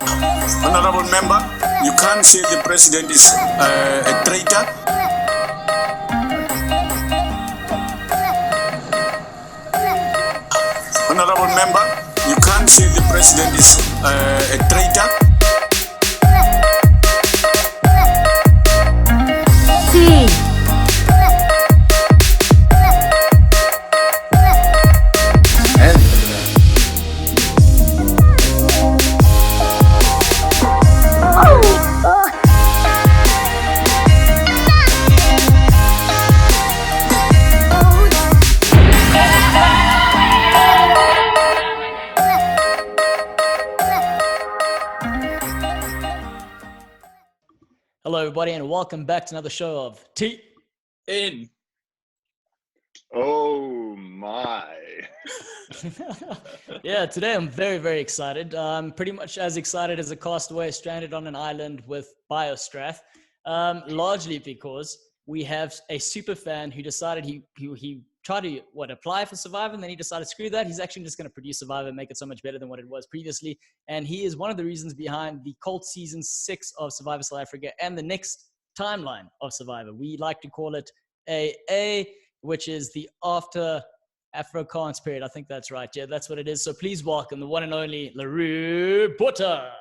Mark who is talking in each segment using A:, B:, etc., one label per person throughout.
A: Honorable member, you can't say the president is a traitor. Honorable member, you can't say the president is a traitor.
B: Sí.
C: Hello, everybody, and welcome back to another show of TN.
D: Oh my.
C: Yeah, today I'm very, very excited. I'm pretty much as excited as a castaway stranded on an island with Biostrath, largely because we have a super fan who decided he tried to apply for Survivor, and then he decided, screw that, he's actually just going to produce Survivor and make it so much better than what it was previously. And he is one of the reasons behind the cult season 6 of Survivor South Africa and the next timeline of Survivor. We like to call it AA, which is the after Afrikaans period. I think that's right. Yeah, that's what it is. So please welcome the one and only Leroux Botha.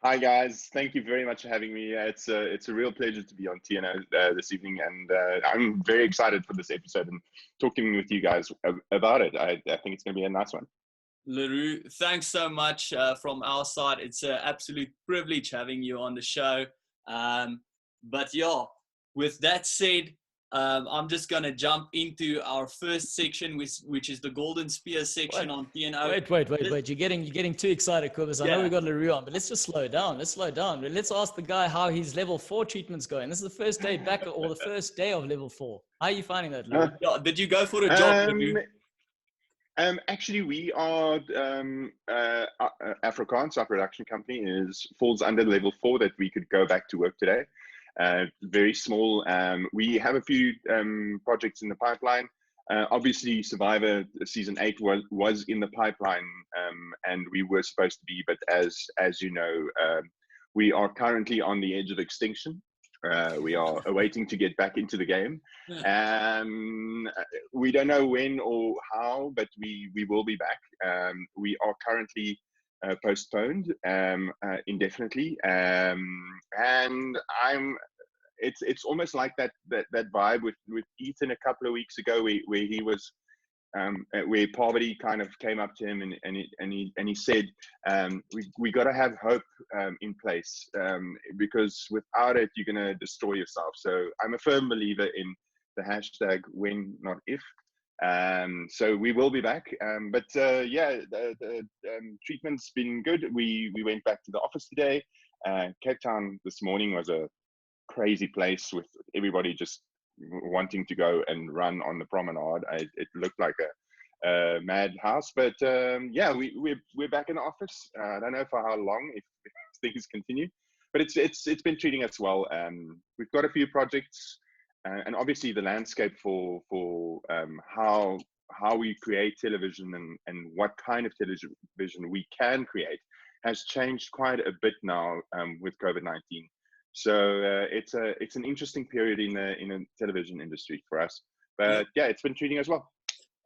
D: Hi guys, thank you very much for having me. It's a real pleasure to be on TNO this evening, and I'm very excited for this episode and talking with you guys about it. I think it's going to be a nice one.
E: Leroux, thanks so much from our side. It's an absolute privilege having you on the show. But yeah, with that said, I'm just going to jump into our first section, which is the Golden Spear section on TNO.
C: Wait. You're getting too excited, Kobus. I know we got Leroux on, but let's just slow down. Let's ask the guy how his level 4 treatment's going. This is the first day back, or the first day of level 4. How are you finding that, Leroux?
E: Did you go for a job, Leroux?
D: Actually, we are Afrikaans, our production company, falls under level 4 that we could go back to work today. Very small. We have a few projects in the pipeline. Obviously, Survivor Season 8 was in the pipeline, and we were supposed to be, but as you know, we are currently on the edge of extinction. We are awaiting to get back into the game. We don't know when or how, but we will be back. We are currently postponed indefinitely, and it's almost like that vibe with Ethan a couple of weeks ago, where he was where poverty kind of came up to him and he said, we got to have hope in place, because without it you're going to destroy yourself. So I'm a firm believer in the hashtag when not if. So we will be back, but the treatment's been good. We went back to the office today. Cape Town this morning was a crazy place with everybody just wanting to go and run on the promenade. It looked like a madhouse, but we're back in the office. I don't know for how long, if things continue, but it's been treating us well. We've got a few projects. And obviously the landscape for how we create television and what kind of television we can create has changed quite a bit now with COVID-19. So it's an interesting period in the television industry for us. But yeah, it's been treating us well.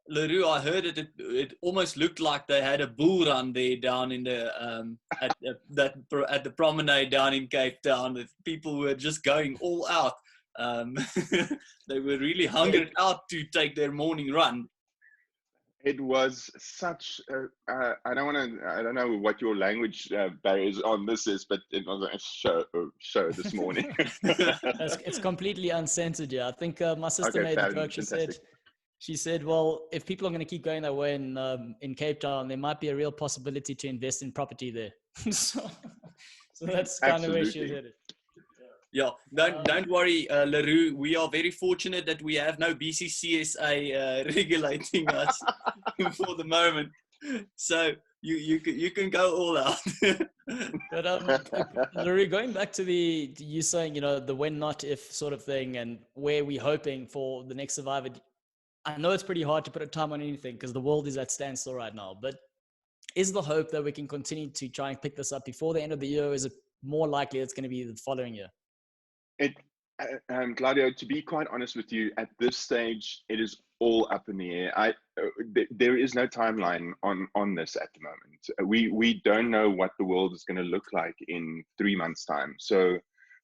E: Leroux, I heard it almost looked like they had a bull run there down in the at the promenade down in Cape Town. That people were just going all out. They were really hungered out to take their morning run.
D: It was such I don't know what your language barriers on this is, but it was a show this morning.
C: It's completely uncensored. Yeah, I think my sister made the joke. She said, well, if people are going to keep going that way in Cape Town, there might be a real possibility to invest in property there. so that's kind of where she was headed.
E: Yeah, don't worry, Leroux. We are very fortunate that we have no BCCSA regulating us for the moment. So you can go all out.
C: But Leroux, going back to you saying, the when not if sort of thing, and where we're hoping for the next Survivor. I know it's pretty hard to put a time on anything because the world is at standstill right now. But is the hope that we can continue to try and pick this up before the end of the year? Or is it more likely it's going to be the following year?
D: Claudio, to be quite honest with you, at this stage, it is all up in the air. There is no timeline on this at the moment. We don't know what the world is going to look like in 3 months' time. So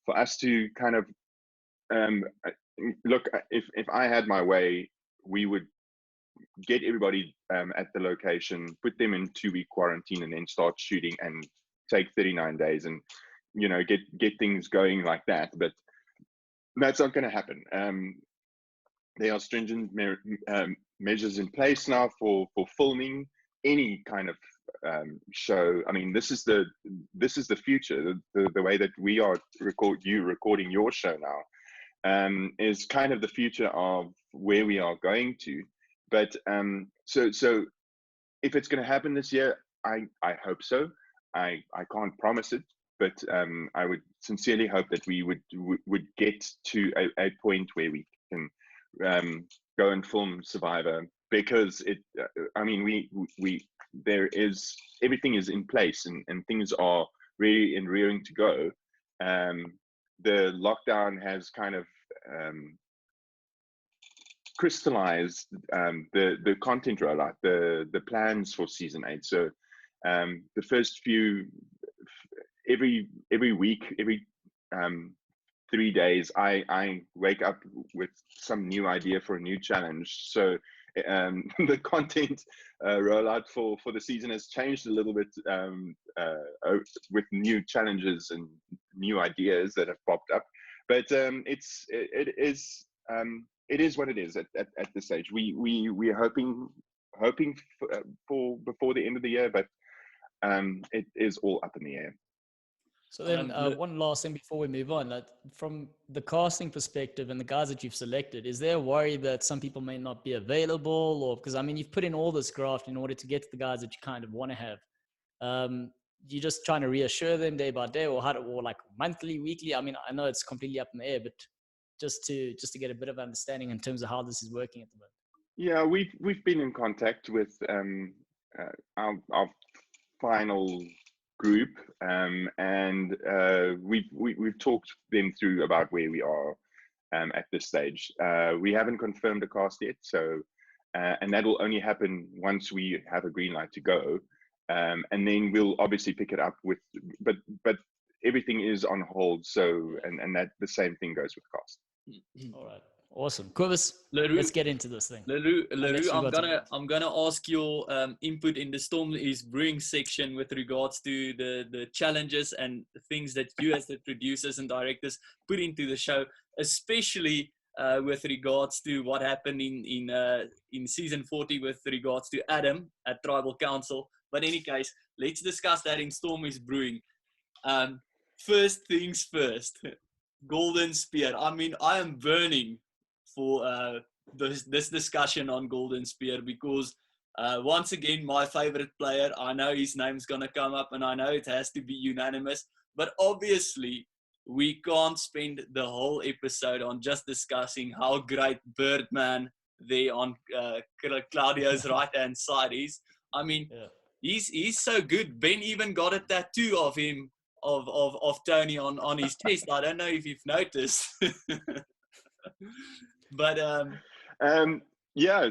D: for us to kind of look, if I had my way, we would get everybody at the location, put them in 2-week quarantine, and then start shooting and take 39 days and get things going like that. But that's not going to happen. There are stringent measures in place now for filming any kind of show. I mean, this is the future. The way that we are recording your show now is kind of the future of where we are going to. But so if it's going to happen this year, I hope so. I can't promise it, but I would sincerely hope that we would get to a point where we can go and film Survivor, because everything is in place and things are really rearing to go. The lockdown has kind of crystallized the content rollout, the plans for season 8. So the first few, every week, every 3 days, I wake up with some new idea for a new challenge. So the content rollout for the season has changed a little bit with new challenges and new ideas that have popped up. But it is what it is at this stage. We are hoping for before the end of the year, but it is all up in the air.
C: So then one last thing before we move on, like from the casting perspective and the guys that you've selected, is there a worry that some people may not be available? Or because, I mean, you've put in all this graft in order to get to the guys that you kind of want to have. You're just trying to reassure them day by day, or like monthly, weekly? I mean, I know it's completely up in the air, but just to get a bit of understanding in terms of how this is working at the moment. Yeah,
D: we've been in contact with our final group, and we've talked them through about where we are at this stage. We haven't confirmed the cast yet, so and that will only happen once we have a green light to go, and then we'll obviously pick it up with. But everything is on hold, so and that the same thing goes with cast.
C: All right. Awesome. Quivers, let's get into this thing.
E: Leroux, I'm gonna ask your input in the Storm is Brewing section with regards to the challenges and things that you as the producers and directors put into the show, especially with regards to what happened in season 40 with regards to Adam at Tribal Council. But in any case, let's discuss that in Storm is Brewing. First things first, Golden Spear. I mean, I am burning for this discussion on Golden Spear, because once again, my favorite player, I know his name's gonna come up and I know it has to be unanimous, but obviously we can't spend the whole episode on just discussing how great Birdman there on Claudio's right hand side is. I mean, he's so good. Ben even got a tattoo of him of Tony on his chest. I don't know if you've noticed. But
D: yeah,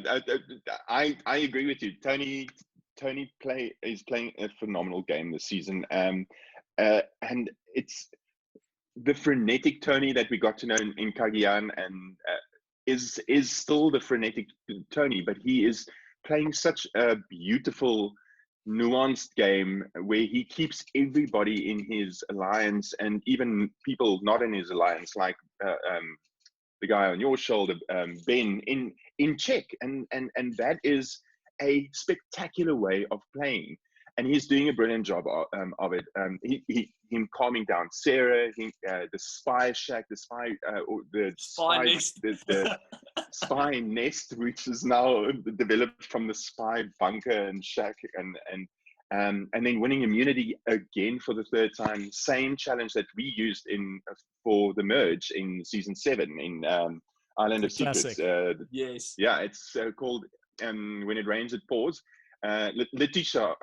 D: I agree with you. Tony is playing a phenomenal game this season, and it's the frenetic Tony that we got to know in Cagayan, and is still the frenetic Tony, but he is playing such a beautiful, nuanced game where he keeps everybody in his alliance and even people not in his alliance, like the guy on your shoulder, Ben, in check, and that is a spectacular way of playing, and he's doing a brilliant job of it. Him calming down Sarah, the spy shack, the spy nest, which is now developed from the spy bunker and shack, and then winning immunity again for the third time. Same challenge that we used for the merge in season 7 in Island of Secrets.
E: Yes.
D: Yeah, it's called When It Rains, It Pours. Letitia,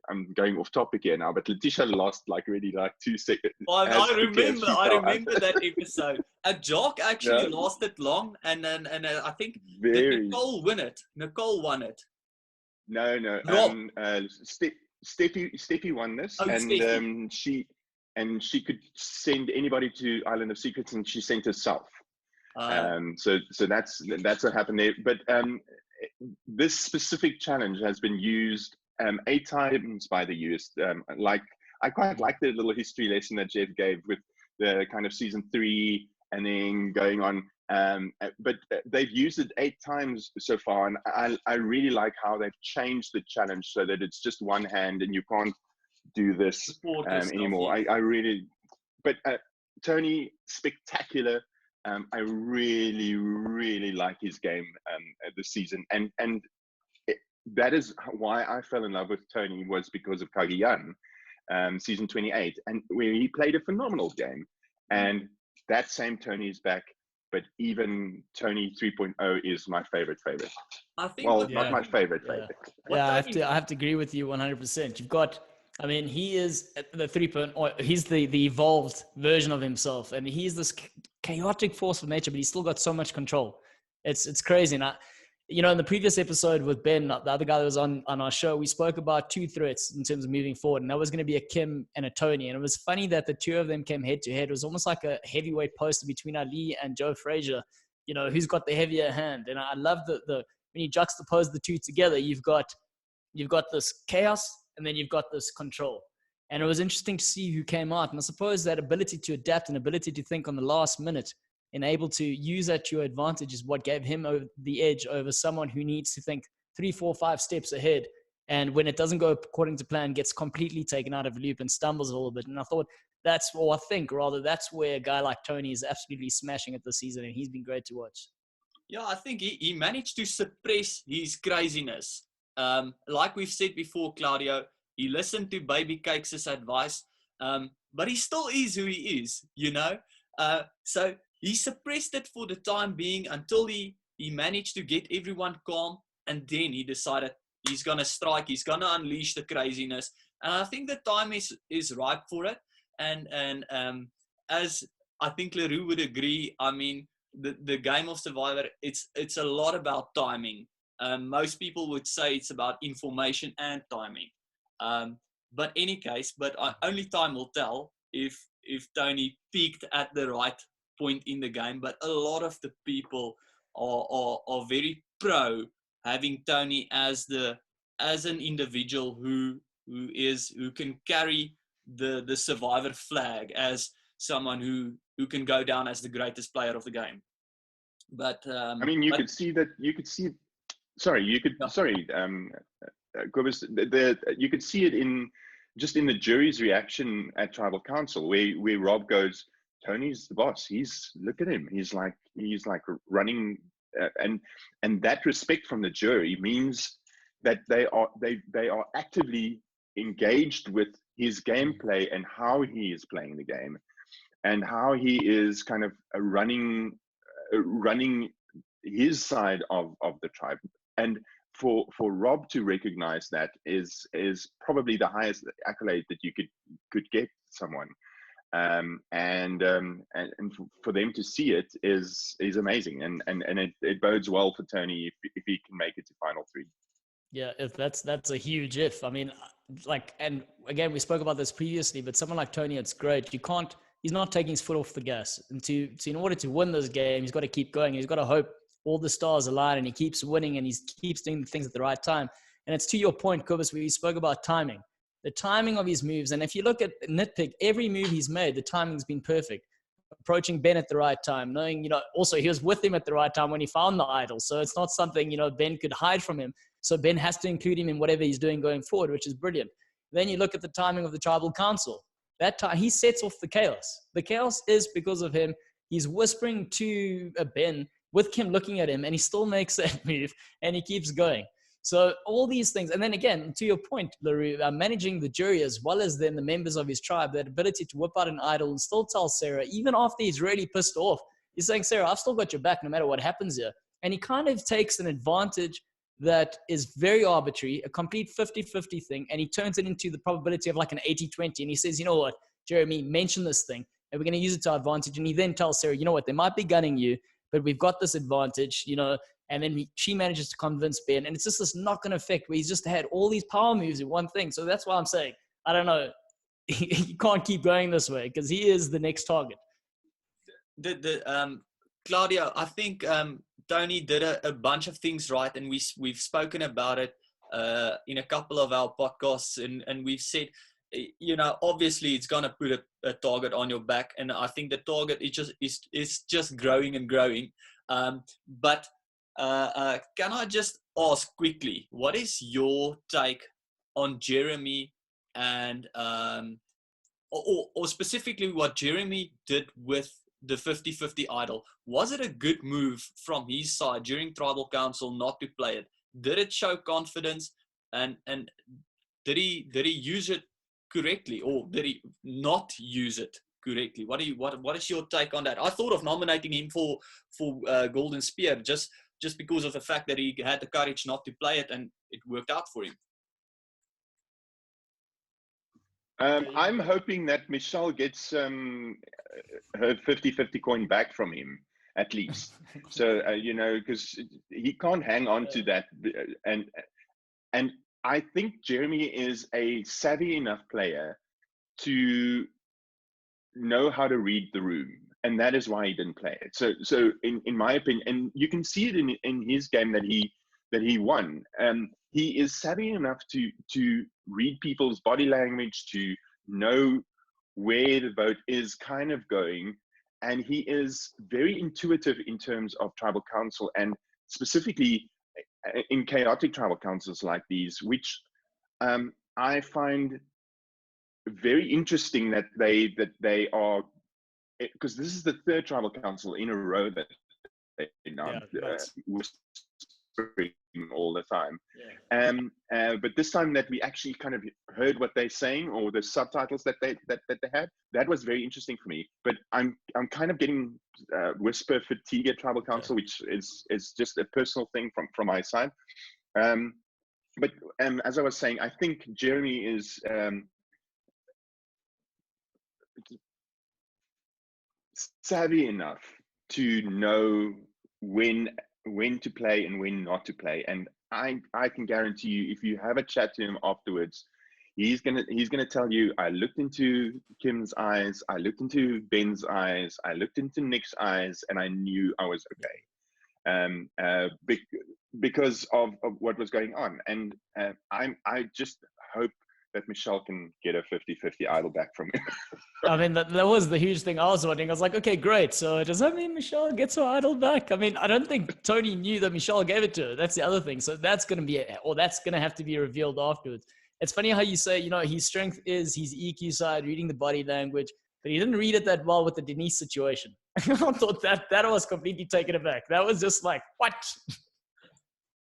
D: I'm going off topic here now, but Letitia lost like really like 2 seconds.
E: I remember that episode. A Jock actually
D: Yeah.
E: lasted long, and I think
D: Very.
E: Nicole won it. Nicole won it.
D: No.
E: Rob.
D: Steffi won this,
E: Oh,
D: and
E: Steffi.
D: she could send anybody to Island of Secrets, and she sent herself. So that's what happened there. But this specific challenge has been used 8 times by the US. I quite like the little history lesson that Jeff gave with the kind of season 3 and then going on. But they've used it 8 times so far, and I really like how they've changed the challenge so that it's just one hand and you can't do this anymore. I really, but Tony, spectacular. I really, really like his game this season, and that is why I fell in love with Tony, was because of Kagiyan, season 28, and where he played a phenomenal game. And that same Tony is back, but even Tony 3.0 is my favorite.
E: I think.
D: Well, not my favorite.
C: Yeah, I have to agree with you 100%. You've got, I mean, he is the 3.0. He's the evolved version of himself, and he's this chaotic force of nature, but he's still got so much control. It's crazy. And in the previous episode with Ben, the other guy that was on our show, we spoke about 2 threats in terms of moving forward, and that was going to be a Kim and a Tony. And it was funny that the 2 of them came head to head. It was almost like a heavyweight poster between Ali and Joe Frazier. Who's got the heavier hand? And I love the when you juxtapose the 2 together, you've got this chaos, and then you've got this control. And it was interesting to see who came out. And I suppose that ability to adapt and ability to think on the last minute and able to use that to your advantage is what gave him the edge over someone who needs to think 3, 4, 5 steps ahead. And when it doesn't go according to plan, gets completely taken out of loop and stumbles a little bit. And I thought that's where a guy like Tony is absolutely smashing it this season. And he's been great to watch.
E: Yeah, I think he managed to suppress his craziness. Like we've said before, Claudio, he listened to Baby Cakes' advice, but he still is who he is, So he suppressed it for the time being until he managed to get everyone calm, and then he decided he's going to strike, he's going to unleash the craziness. And I think the time is ripe for it. And as I think Leroux would agree, I mean, the game of Survivor, it's a lot about timing. Most people would say it's about information and timing. But any case, only time will tell if Tony peaked at the right point in the game. But a lot of the people are very pro having Tony as an individual who can carry the Survivor flag as someone who can go down as the greatest player of the game. But
D: I mean, you could see. Sorry, Cobus, you could see it in the jury's reaction at Tribal Council, where Rob goes, Tony's the boss. Look at him. He's like running, and that respect from the jury means that they are actively engaged with his gameplay and how he is playing the game, and how he is kind of running his side of the tribe. And for Rob to recognize that is probably the highest accolade that you could get someone, and for them to see it is amazing, and it bodes well for Tony if he can make it to final 3.
C: Yeah, that's a huge if. I mean, and again, we spoke about this previously, but someone like Tony, it's great. He's not taking his foot off the gas, and in order to win this game, he's got to keep going. He's got to hope all the stars align, and he keeps winning, and he keeps doing things at the right time. And it's to your point, Kobus, where you spoke about timing, the timing of his moves. And if you look at nitpick, every move he's made, the timing's been perfect. Approaching Ben at the right time, knowing, also he was with him at the right time when he found the idol. So it's not something, Ben could hide from him. So Ben has to include him in whatever he's doing going forward, which is brilliant. Then you look at the timing of the Tribal Council. That time, he sets off the chaos. The chaos is because of him. He's whispering to Ben with Kim looking at him, and he still makes that move, and he keeps going. So all these things. And then again, to your point, Leroux, managing the jury as well as then the members of his tribe, that ability to whip out an idol and still tell Sarah, even after he's really pissed off, he's saying, Sarah, I've still got your back no matter what happens here. And he kind of takes an advantage that is very arbitrary, a complete 50-50 thing, and he turns it into the probability of like an 80-20, and he says, you know what, Jeremy, mention this thing, and we're going to use it to our advantage. And he then tells Sarah, you know what, they might be gunning you, but we've got this advantage, you know. And then she manages to convince Ben, and it's just this knock-on effect where he's just had all these power moves in one thing. So that's why I'm saying, I don't know, he can't keep going this way because he is the next target.
E: Claudia, I think Tony did a bunch of things right, and we've spoken about it in a couple of our podcasts, and we've said, you know, obviously it's going to put a target on your back, and I think the target is just growing and growing. But can I just ask quickly, what is your take on Jeremy and or specifically what Jeremy did with the 50-50 idol? Was it a good move from his side during Tribal Council not to play it? Did it show confidence, and did he use it correctly, or did he not use it correctly? What is your take on that? I thought of nominating him for Golden Spear just because of the fact that he had the courage not to play it, and it worked out for him.
D: I'm hoping that Michelle gets her 50-50 coin back from him, at least. So, you know, because he can't hang on to that. And I think Jeremy is a savvy enough player to know how to read the room. And that is why he didn't play it. So in my opinion, and you can see it in his game that he won. He is savvy enough to read people's body language, to know where the vote is kind of going. And he is very intuitive in terms of tribal council, and specifically in chaotic tribal councils like these, which I find very interesting that they are, because this is the third tribal council in a row that they not whispering all the time. But this time that we actually kind of heard what they're saying, or the subtitles that they had, that was very interesting for me. But I'm kind of getting whisper fatigue at tribal council, which is just a personal thing from my side. But as I was saying, I think Jeremy is savvy enough to know when to play and when not to play. And I can guarantee you, if you have a chat to him afterwards, he's gonna tell you, I looked into Kim's eyes, I looked into Ben's eyes, I looked into Nick's eyes, and I knew I was okay. Because of what was going on. And I just hope that Michelle can get a 50-50 idol back from him.
C: I mean, that was the huge thing I was wondering. I was like, okay, great. So does that mean Michelle gets her idol back? I mean, I don't think Tony knew that Michelle gave it to her. That's the other thing. So that's going to have to be revealed afterwards. It's funny how you say, you know, his strength is his EQ side, reading the body language, but he didn't read it that well with the Denise situation. I thought that was completely taken aback. That was just like, what?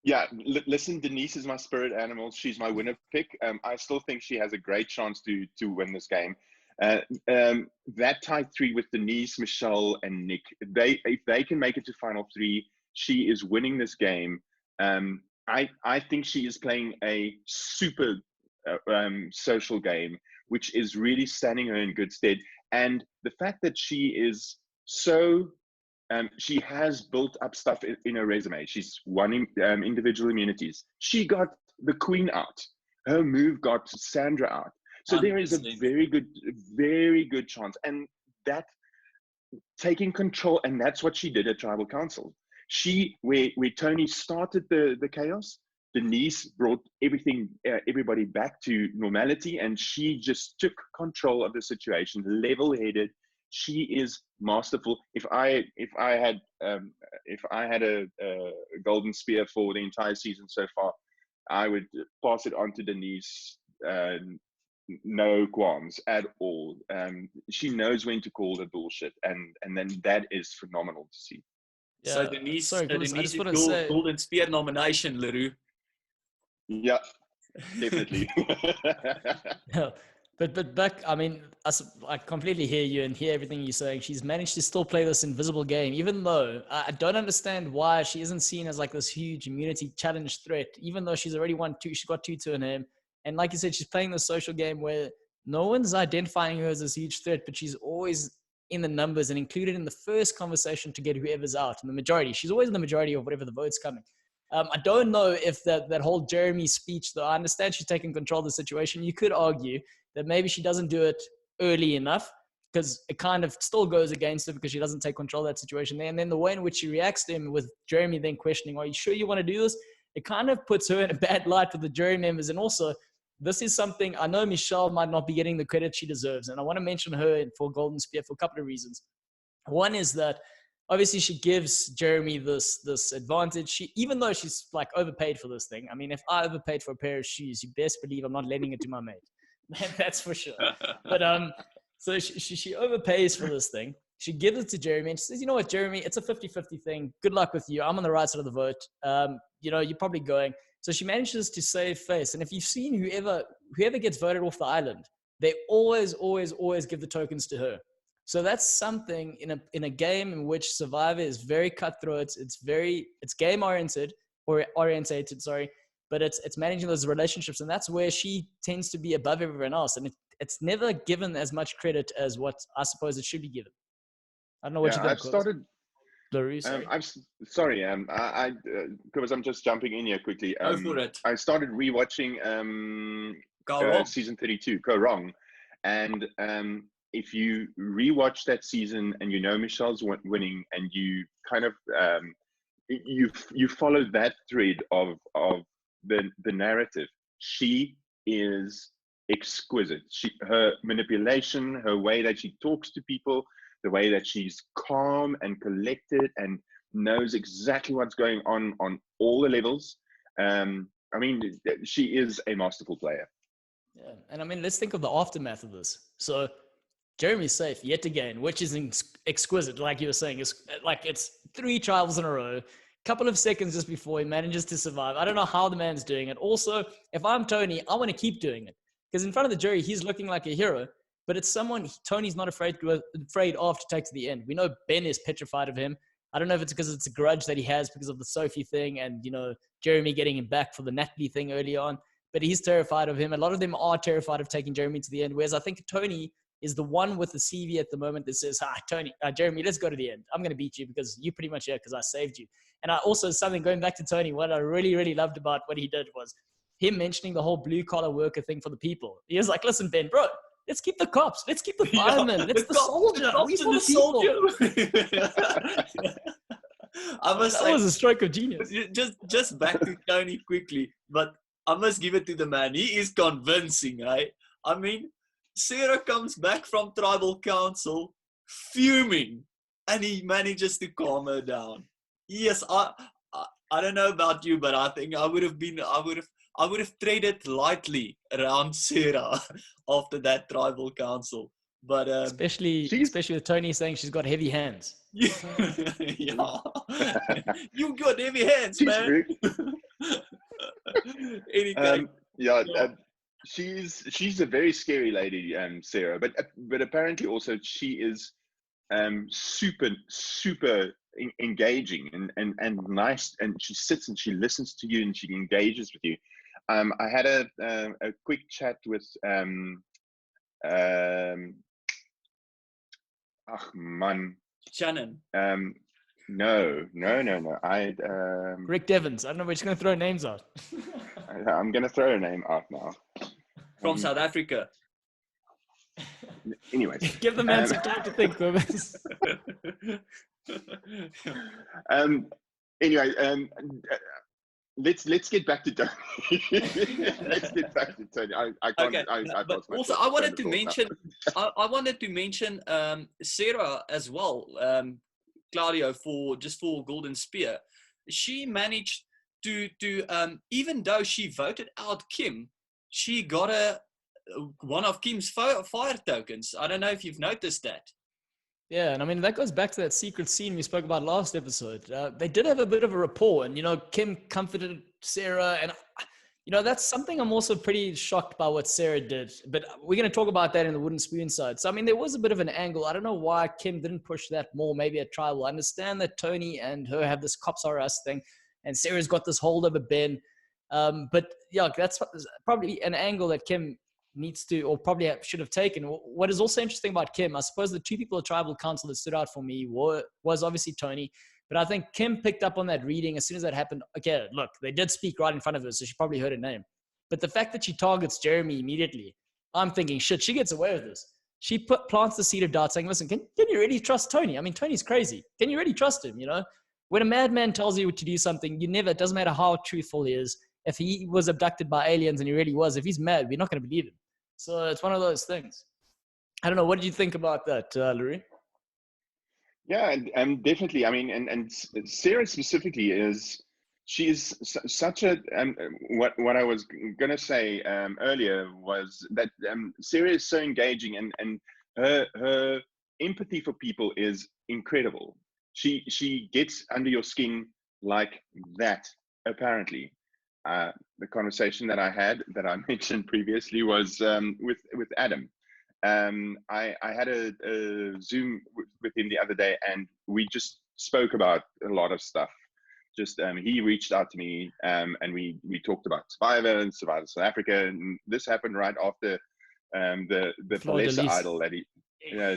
D: Yeah, listen, Denise is my spirit animal. She's my winner pick. I still think she has a great chance to win this game. That tied three with Denise, Michelle, and Nick, if they can make it to final three, she is winning this game. I think she is playing a super social game, which is really standing her in good stead. And the fact that she is so... she has built up stuff in her resume. She's won individual immunities. She got the queen out. Her move got Sandra out. So there is a very good chance. And that taking control, and that's what she did at Tribal Council. Where Tony started the chaos, Denise brought everybody back to normality, and she just took control of the situation, level-headed. She is masterful. If I had a golden spear for the entire season so far, I would pass it on to Denise. No qualms at all. She knows when to call the bullshit, and then that is phenomenal to see.
E: Yeah. So Denise, Denise is golden spear nomination, Leroux.
D: Yeah, definitely.
C: Yeah. But back, I mean, I completely hear you and hear everything you're saying. She's managed to still play this invisible game, even though I don't understand why she isn't seen as like this huge immunity challenge threat, even though she's already won two. She's got 2-2 in him. And like you said, she's playing this social game where no one's identifying her as this huge threat, but she's always in the numbers and included in the first conversation to get whoever's out. And the majority, she's always in the majority of whatever the vote's coming. I don't know if that whole Jeremy speech, though, I understand she's taking control of the situation. You could argue that maybe she doesn't do it early enough because it kind of still goes against her because she doesn't take control of that situation there. And then the way in which she reacts to him with Jeremy then questioning, are you sure you want to do this? It kind of puts her in a bad light with the jury members. And also, this is something I know Michelle might not be getting the credit she deserves. And I want to mention her for Golden Spear for a couple of reasons. One is that obviously she gives Jeremy this advantage. Even though she's like overpaid for this thing. I mean, if I overpaid for a pair of shoes, you best believe I'm not lending it to my mate. That's for sure. But so she overpays for this thing. She gives it to Jeremy and she says, you know what, Jeremy, it's a 50-50 thing. Good luck with you. I'm on the right side of the vote. You're probably going. So she manages to save face. And if you've seen whoever gets voted off the island, they always give the tokens to her. So that's something in a game in which Survivor is very cutthroat. It's game oriented, but it's managing those relationships, and that's where she tends to be above everyone else, and it's never given as much credit as what I suppose it should be given. I don't know what you think.
D: I've started.
C: Leroux,
D: sorry. I because I'm just jumping in here quickly.
E: Go for it.
D: I started rewatching season 32, Go Wrong, and if you rewatch that season and you know Michelle's winning and you kind of you follow that thread of the narrative, she is exquisite. Her manipulation, her way that she talks to people, the way that she's calm and collected and knows exactly what's going on all the levels. I mean, she is a masterful player.
C: Yeah, and I mean, let's think of the aftermath of this. So Jeremy's safe yet again, which is exquisite. Like you were saying, it's 3 trials in a row. Couple of seconds just before he manages to survive. I don't know how the man's doing it. Also, if I'm Tony, I want to keep doing it because in front of the jury, he's looking like a hero. But it's someone Tony's not afraid of to take to the end. We know Ben is petrified of him. I don't know if it's because it's a grudge that he has because of the Sophie thing and Jeremy getting him back for the Natalie thing early on. But he's terrified of him. A lot of them are terrified of taking Jeremy to the end. Whereas I think Tony is the one with the CV at the moment that says, Jeremy, let's go to the end. I'm going to beat you because you're pretty much here because I saved you. And I also, something going back to Tony, what I really, really loved about what he did was him mentioning the whole blue collar worker thing for the people. He was like, listen, Ben, bro, let's keep the cops. Let's keep the firemen. Let's the soldier. We for the soldier.
E: I must say,
C: that was a stroke of genius.
E: Just back to Tony quickly, but I must give it to the man. He is convincing, eh? I mean, Sarah comes back from tribal council fuming and he manages to calm her down. Yes, I don't know about you, but I think I would have treaded lightly around Sarah after that tribal council. But
C: especially with Tony saying she's got heavy hands.
E: Yeah. You got heavy hands, man.
D: She's a very scary lady, Sarah. But apparently also she is super engaging and nice, and she sits and she listens to you and she engages with you. I had a quick chat with
E: Shannon.
D: No.
C: Rick Devens. I don't know. We're just going to throw names out.
D: I'm going to throw a name out now.
E: From South Africa.
D: Anyways.
C: Give the man some time to think, Thomas.
D: Anyway, let's get back to Tony. Let's get back to Tony. I can't.
E: Okay.
D: But
E: also, I wanted to mention. I wanted to mention Sarah as well. Claudio for Golden Spear. She managed to even though she voted out Kim, she got one of Kim's fire tokens. I don't know if you've noticed that.
C: Yeah, and I mean, that goes back to that secret scene we spoke about last episode. They did have a bit of a rapport, and, Kim comforted Sarah, and That's something I'm also pretty shocked by what Sarah did. But we're going to talk about that in the wooden spoon side. So, I mean, there was a bit of an angle. I don't know why Kim didn't push that more, maybe at tribal. I understand that Tony and her have this cops are us thing, and Sarah's got this hold over Ben. But yeah, that's probably an angle that Kim needs to, or probably should have taken. What is also interesting about Kim, I suppose the two people at tribal council that stood out for me was obviously Tony. But I think Kim picked up on that reading as soon as that happened. Okay, look, they did speak right in front of her, so she probably heard her name. But the fact that she targets Jeremy immediately, I'm thinking, shit, she gets away with this. She plants the seed of doubt saying, listen, can you really trust Tony? I mean, Tony's crazy. Can you really trust him, When a madman tells you to do something, it doesn't matter how truthful he is. If he was abducted by aliens and he really was, if he's mad, we're not going to believe him. So it's one of those things. I don't know. What did you think about that, Leroux?
D: Yeah, definitely. I mean, and Sarah specifically she's such a, what I was going to say earlier was that Sarah is so engaging, and her empathy for people is incredible. She gets under your skin like that, apparently. The conversation that I had that I mentioned previously was with Adam. I had a Zoom with him the other day, and we just spoke about a lot of stuff. Just he reached out to me, and we talked about Survivor and Survivor South Africa, and this happened right after the Palesa idol that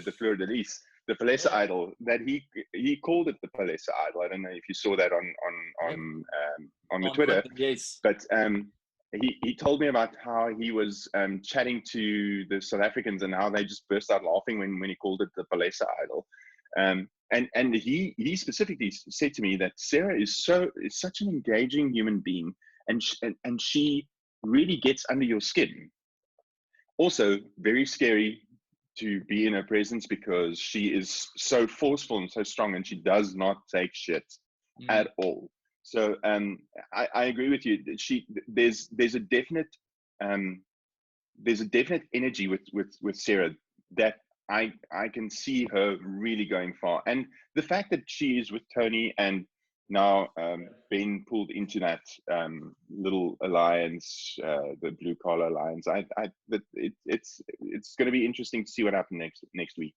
D: the Fleur de Lis, the Palesa idol that he called it the Palesa idol. I don't know if you saw that on the Twitter,
E: yes.
D: But he told me about how he was chatting to the South Africans and how they just burst out laughing when he called it the Palesa idol. And he specifically said to me that Sarah is such an engaging human being, and she really gets under your skin. Also, very scary to be in her presence because she is so forceful and so strong, and she does not take shit at all. So I agree with you. There's a definite energy with Sarah that I can see her really going far. And the fact that she is with Tony and now being pulled into that little alliance, the Blue Collar Alliance, it's going to be interesting to see what happens next week.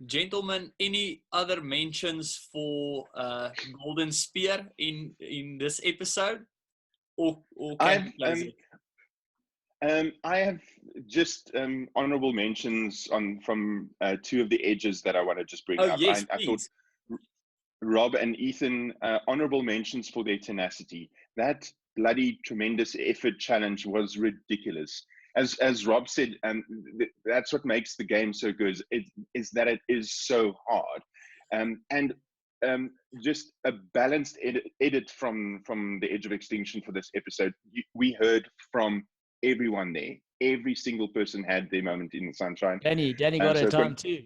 E: Gentlemen, any other mentions for Golden Spear in this episode, or can we close it?
D: I have just honorable mentions from two of the edges that I want to just bring up.
E: Yes,
D: I thought Rob and Ethan, honorable mentions for their tenacity. That bloody tremendous effort challenge was ridiculous. As Rob said, that's what makes the game so good, is that it is so hard. And just a balanced edit from the Edge of Extinction for this episode. We heard from everyone there. Every single person had their moment in the sunshine.
C: Danny got her time too.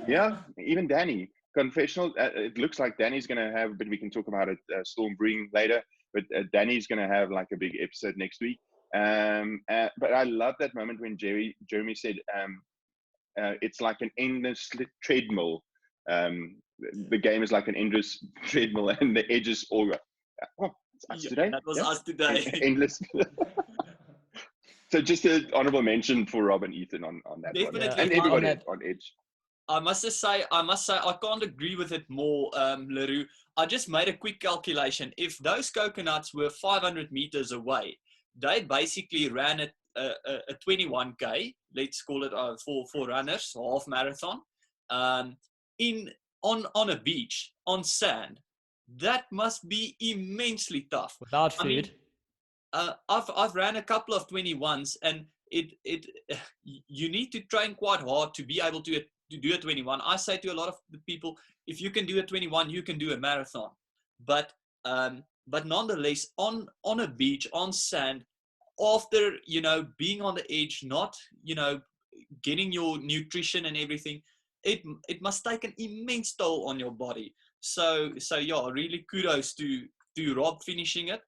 D: Yeah, even Danny. Confessional, it looks like Danny's going to have, but we can talk about it, Storm Brewing later, but Danny's going to have like a big episode next week. But I love that moment when Jeremy said it's like an endless treadmill. The game is like an endless treadmill, and the edges all go, oh, it's us today.
E: That was us today.
D: Endless. So just an honorable mention for Rob and Ethan on that.
E: Definitely.
D: One. And everybody on Edge.
E: I must say, I can't agree with it more, Leroux. I just made a quick calculation. If those coconuts were 500 meters away, they basically ran a 21K, let's call it for runners, half marathon, on a beach, on sand. That must be immensely tough.
C: Without food.
E: I mean, I've ran a couple of 21s, and you need to train quite hard to be able to do a 21. I say to a lot of the people, if you can do a 21, you can do a marathon. But nonetheless, on a beach, on sand, after, being on the edge, not, getting your nutrition and everything, it must take an immense toll on your body. So yeah, really kudos to Rob finishing it,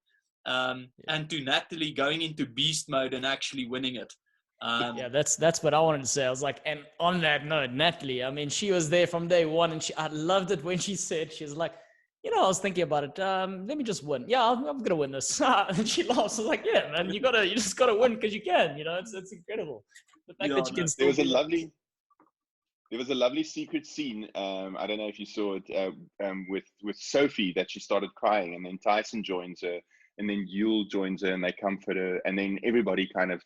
E: and to Natalie going into beast mode and actually winning it.
C: Yeah, that's what I wanted to say. I was like, and on that note, Natalie, I mean, she was there from day one, and I loved it when she said, she was like, I was thinking about it. Let me just win. Yeah, I'm going to win this. And she laughs. I was like, yeah, man, you just got to win because you can. It's incredible. The fact that you can
D: There
C: still
D: was a
C: do
D: lovely. There was a lovely secret scene. I don't know if you saw it with Sophie, that she started crying, and then Tyson joins her, and then Yule joins her, and they comfort her, and then everybody kind of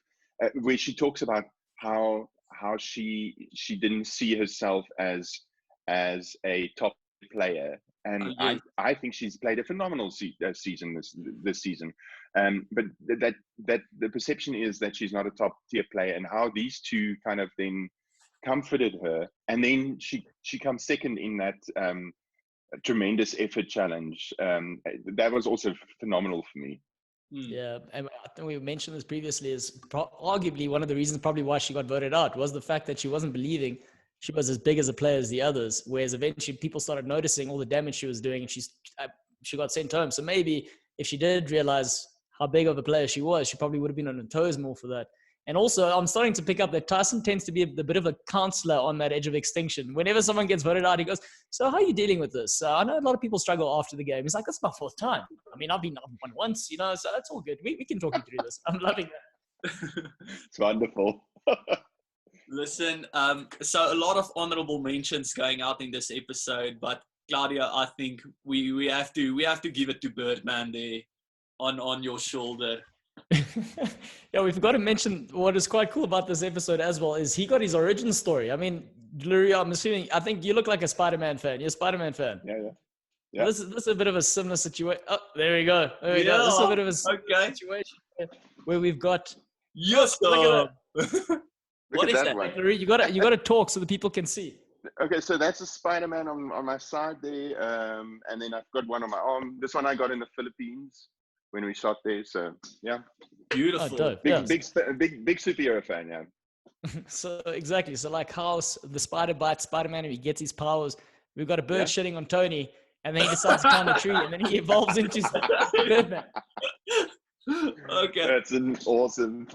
D: where she talks about how she didn't see herself as a top player, and
E: yes.
D: I think she's played a phenomenal season this season, but that the perception is that she's not a top tier player, and how these two kind of then comforted her, and then she comes second in that tremendous effort challenge. That was also phenomenal for me.
C: Yeah, and I think we mentioned this previously, is arguably one of the reasons probably why she got voted out was the fact that she wasn't believing she was as big as a player as the others, whereas eventually people started noticing all the damage she was doing, and she got sent home. So maybe if she did realize how big of a player she was, she probably would have been on her toes more for that. And also, I'm starting to pick up that Tyson tends to be a bit of a counselor on that edge of extinction. Whenever someone gets voted out, he goes, so how are you dealing with this? I know a lot of people struggle after the game. He's like, that's my fourth time. I mean, I've won once, so that's all good. We can talk you through this. I'm loving that.
D: It's wonderful.
E: Listen, so a lot of honorable mentions going out in this episode, but Claudia, I think we have to give it to Birdman there on your shoulder.
C: Yeah, we forgot to mention what is quite cool about this episode as well is he got his origin story. I mean, Leroux, I'm assuming, I think you look like a Spider-Man fan. You're a Spider-Man fan.
D: Yeah.
C: This is a bit of a similar situation. Oh, there we go. There we go. This is a bit of a situation where we've got.
E: Yes,
C: look at
E: that. What is that?
C: Leroux, you got to talk so the people can see.
D: Okay, so that's a Spider-Man on my side there, and then I've got one on my arm. This one I got in the Philippines when we shot there. So yeah,
E: beautiful.
C: Oh, dope.
D: Big superhero fan. Yeah.
C: So exactly. So like how the spider bites Spider-Man and he gets his powers. We've got a bird shitting on Tony, and then he decides to climb a tree, and then he evolves into Birdman.
E: Okay.
D: That's awesome.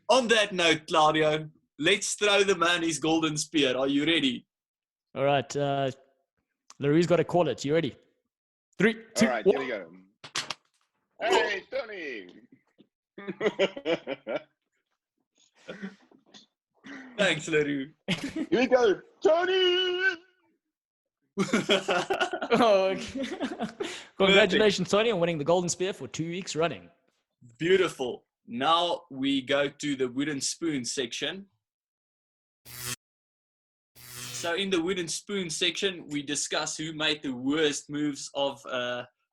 E: On that note, Claudio, let's throw the man his golden spear. Are you ready?
C: All right. Leroux's got to call it. You ready? 3, 2,
D: All right,
C: 1.
D: here we go. Hey, Tony.
E: Thanks, Leroux.
D: Here we go, Tony.
C: Oh, okay. Congratulations, Tony, on winning the Golden Spear for 2 weeks running.
E: Beautiful. Now we go to the wooden spoon section. So in the wooden spoon section, we discuss who made the worst moves of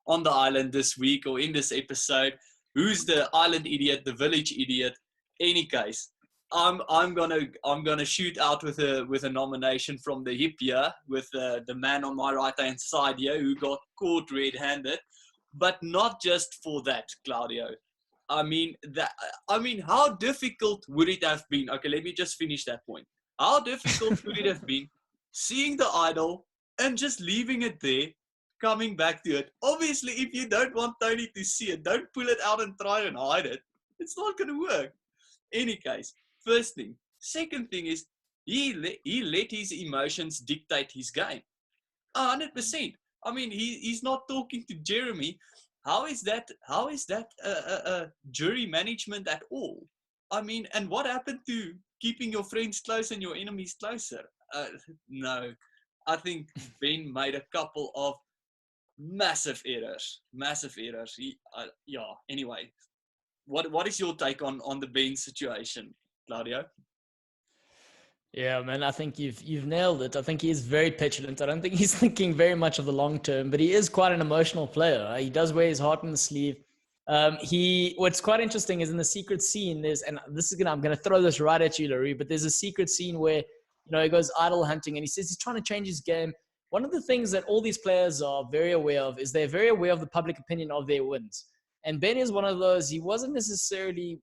E: on the island this week or in this episode. Who's the island idiot, the village idiot? Any case, I'm gonna shoot out with a nomination from the hip here with the man on my right hand side here who got caught red-handed, but not just for that, Claudio. I mean, how difficult would it have been? Okay, let me just finish that point. How difficult would it have been seeing the idol and just leaving it there, coming back to it? Obviously, if you don't want Tony to see it, don't pull it out and try and hide it. It's not going to work. Any case, first thing. Second thing is he let his emotions dictate his game. 100%. I mean, he's not talking to Jeremy. How is that jury management at all? I mean, and what happened to keeping your friends close and your enemies closer? No, I think Ben made a couple of massive errors. Anyway, what is your take on the Ben situation, Claudio?
C: Yeah, man, I think you've nailed it. I think he is very petulant. I don't think he's thinking very much of the long term, but he is quite an emotional player. He does wear his heart on the sleeve. What's quite interesting is in the secret scene, I'm gonna throw this right at you, Leroux, but there's a secret scene where he goes idol hunting and he says he's trying to change his game. One of the things that all these players are very aware of is they're very aware of the public opinion of their wins. And Ben is one of those. He wasn't necessarily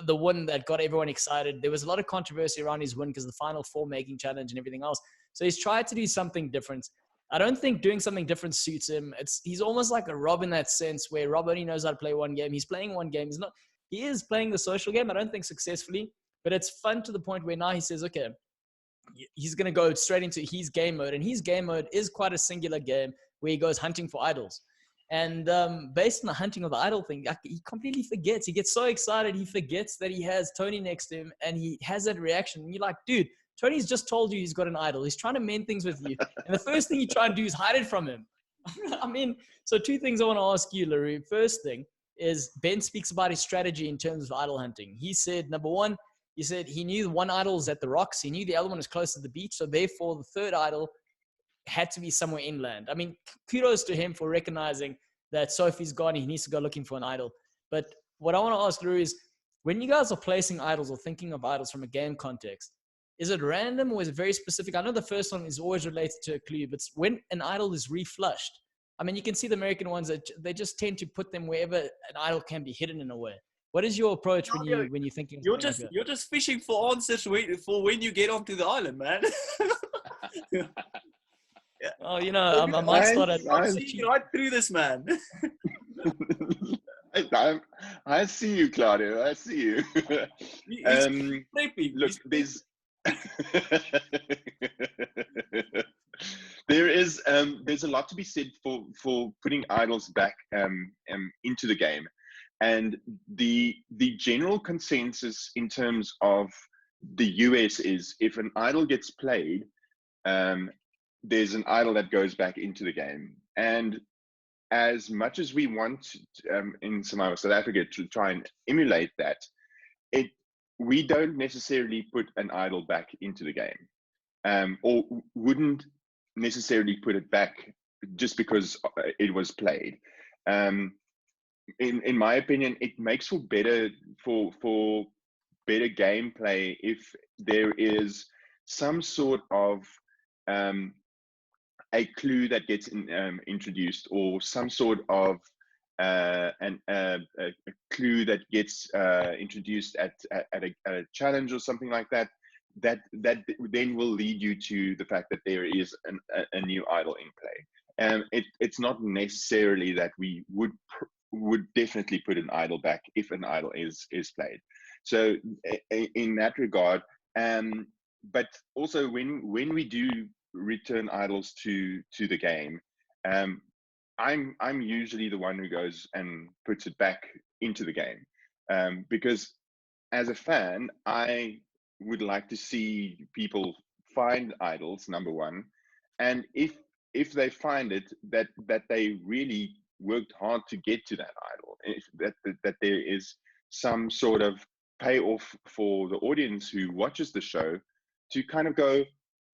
C: the one that got everyone excited. There was a lot of controversy around his win because of the Final Four making challenge and everything else. So he's tried to do something different. I don't think doing something different suits him. He's almost like a Rob in that sense, where Rob only knows how to play one game. He's playing one game. He is playing the social game. I don't think successfully, but it's fun to the point where now he says, okay, he's going to go straight into his game mode. And his game mode is quite a singular game where he goes hunting for idols. And based on the hunting of the idol thing, he completely forgets. He gets so excited, he forgets that he has Tony next to him, and he has that reaction. And you're like, dude, Tony's just told you he's got an idol. He's trying to mend things with you. And the first thing you try and do is hide it from him. I mean, so two things I want to ask you, Leroux. First thing is Ben speaks about his strategy in terms of idol hunting. He said, number one, he said he knew one idol was at the rocks. He knew the other one was close to the beach. So therefore, the third idol had to be somewhere inland. I mean, kudos to him for recognizing that Sophie's gone. He needs to go looking for an idol. But what I want to ask Leroux is, when you guys are placing idols or thinking of idols from a game context, is it random or is it very specific? I know the first one is always related to a clue, but when an idol is reflushed, I mean, you can see the American ones that they just tend to put them wherever an idol can be hidden in a way. What is your approach when you're thinking?
E: You're just fishing for answers for when you get onto the island, man.
C: Oh, you know, I might start at.
E: I'm seeing right through this, man.
D: I see you, Claudio. I see you. Look, there's a lot to be said for putting idols back into the game, and the general consensus in terms of the US is if an idol gets played, there's an idol that goes back into the game. And as much as we want in South Africa to try and emulate that, we don't necessarily put an idol back into the game, or wouldn't necessarily put it back just because it was played. In my opinion, it makes for better gameplay if there is some sort of a clue that gets introduced, or some sort of a clue that gets introduced at a challenge or something like that. That then will lead you to the fact that there is a new idol in play. It's not necessarily that we would definitely put an idol back if an idol is played. So in that regard, but also when we do return idols to the game, I'm usually the one who goes and puts it back into the game, because as a fan, I would like to see people find idols, number one, and if they find it, that they really worked hard to get to that idol, that there is some sort of payoff for the audience who watches the show to kind of go,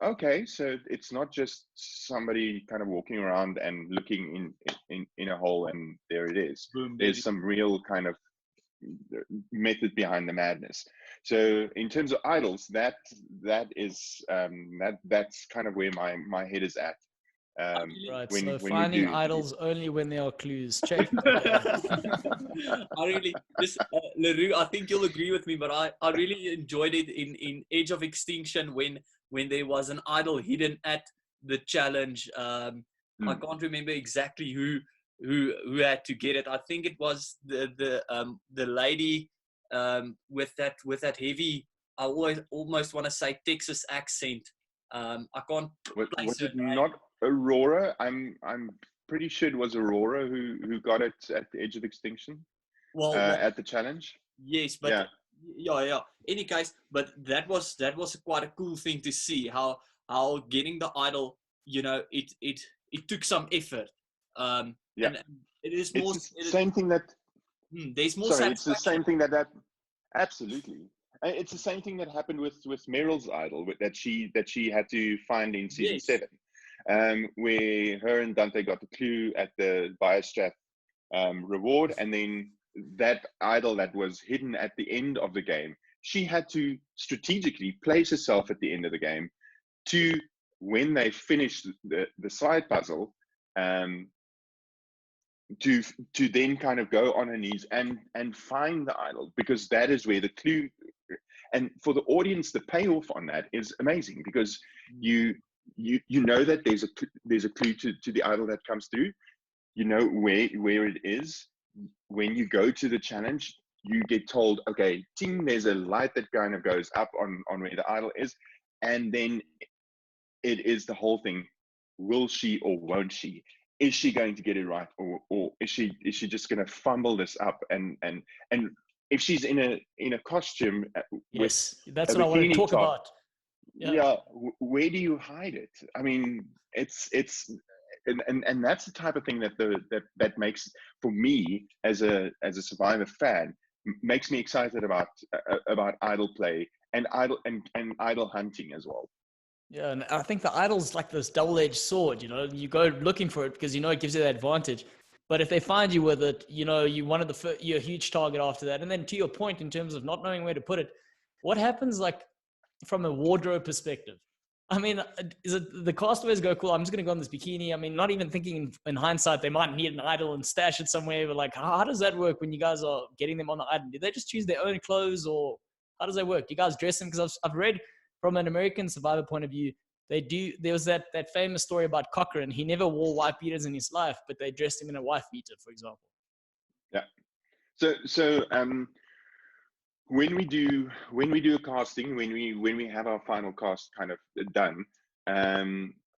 D: okay, so it's not just somebody kind of walking around and looking in a hole and there it is.
E: Boom,
D: there's some real kind of method behind the madness. So in terms of idols, that's kind of where my head is at.
C: Right, so finding idols only when there are clues. Check.
E: I really, Leroux, I think you'll agree with me, but I really enjoyed it in Edge of Extinction when there was an idol hidden at the challenge. I can't remember exactly who had to get it. I think it was the lady with that heavy, I almost want to say Texas accent. I can't place
D: was
E: her
D: it
E: name.
D: Not Aurora? I'm pretty sure it was Aurora who got it at the Edge of Extinction. Well, at the challenge.
E: Yes, but yeah. Any case, but that was quite a cool thing to see how getting the idol, you know, it took some effort. And it is more.
D: It's the same thing that.
E: There's more.
D: Sorry, it's the same thing that absolutely. It's the same thing that happened with Meryl's idol that she had to find in season 7, where her and Dante got the clue at the Biostrath reward, and then that idol that was hidden at the end of the game, she had to strategically place herself at the end of the game to, when they finished the side puzzle, to then kind of go on her knees and find the idol, because that is where the clue. And for the audience, the payoff on that is amazing, because you know that there's a clue to the idol that comes through. You know where it is. When you go to the challenge, you get told, okay, ting, there's a light that kind of goes up on where the idol is, and then it is the whole thing: will she or won't she? Is she going to get it right, or is she just going to fumble this up? And if she's in a costume with
C: Yes, that's
D: a
C: what I want to
D: bikini
C: talk
D: top,
C: about.
D: yeah, where do you hide it? I mean, it's and that's the type of thing that makes, for me as a Survivor fan, makes me excited about idol play and idol hunting as well.
C: Yeah, and I think the idol's like this double-edged sword, you know, you go looking for it because you know it gives you that advantage. But if they find you with it, you know, you're a huge target after that. And then to your point, in terms of not knowing where to put it, what happens like from a wardrobe perspective? I mean, is it the castaways go, cool, I'm just going to go in this bikini. I mean, not even thinking in hindsight, they might need an idol and stash it somewhere. But like, how does that work when you guys are getting them on the island? Do they just choose their own clothes, or how does that work? Do you guys dress them? Because I've read from an American Survivor point of view, they do. There was that famous story about Cochran. He never wore white beaters in his life, but they dressed him in a wife beater, for example.
D: Yeah. So when we do a casting, when we have our final cast kind of done,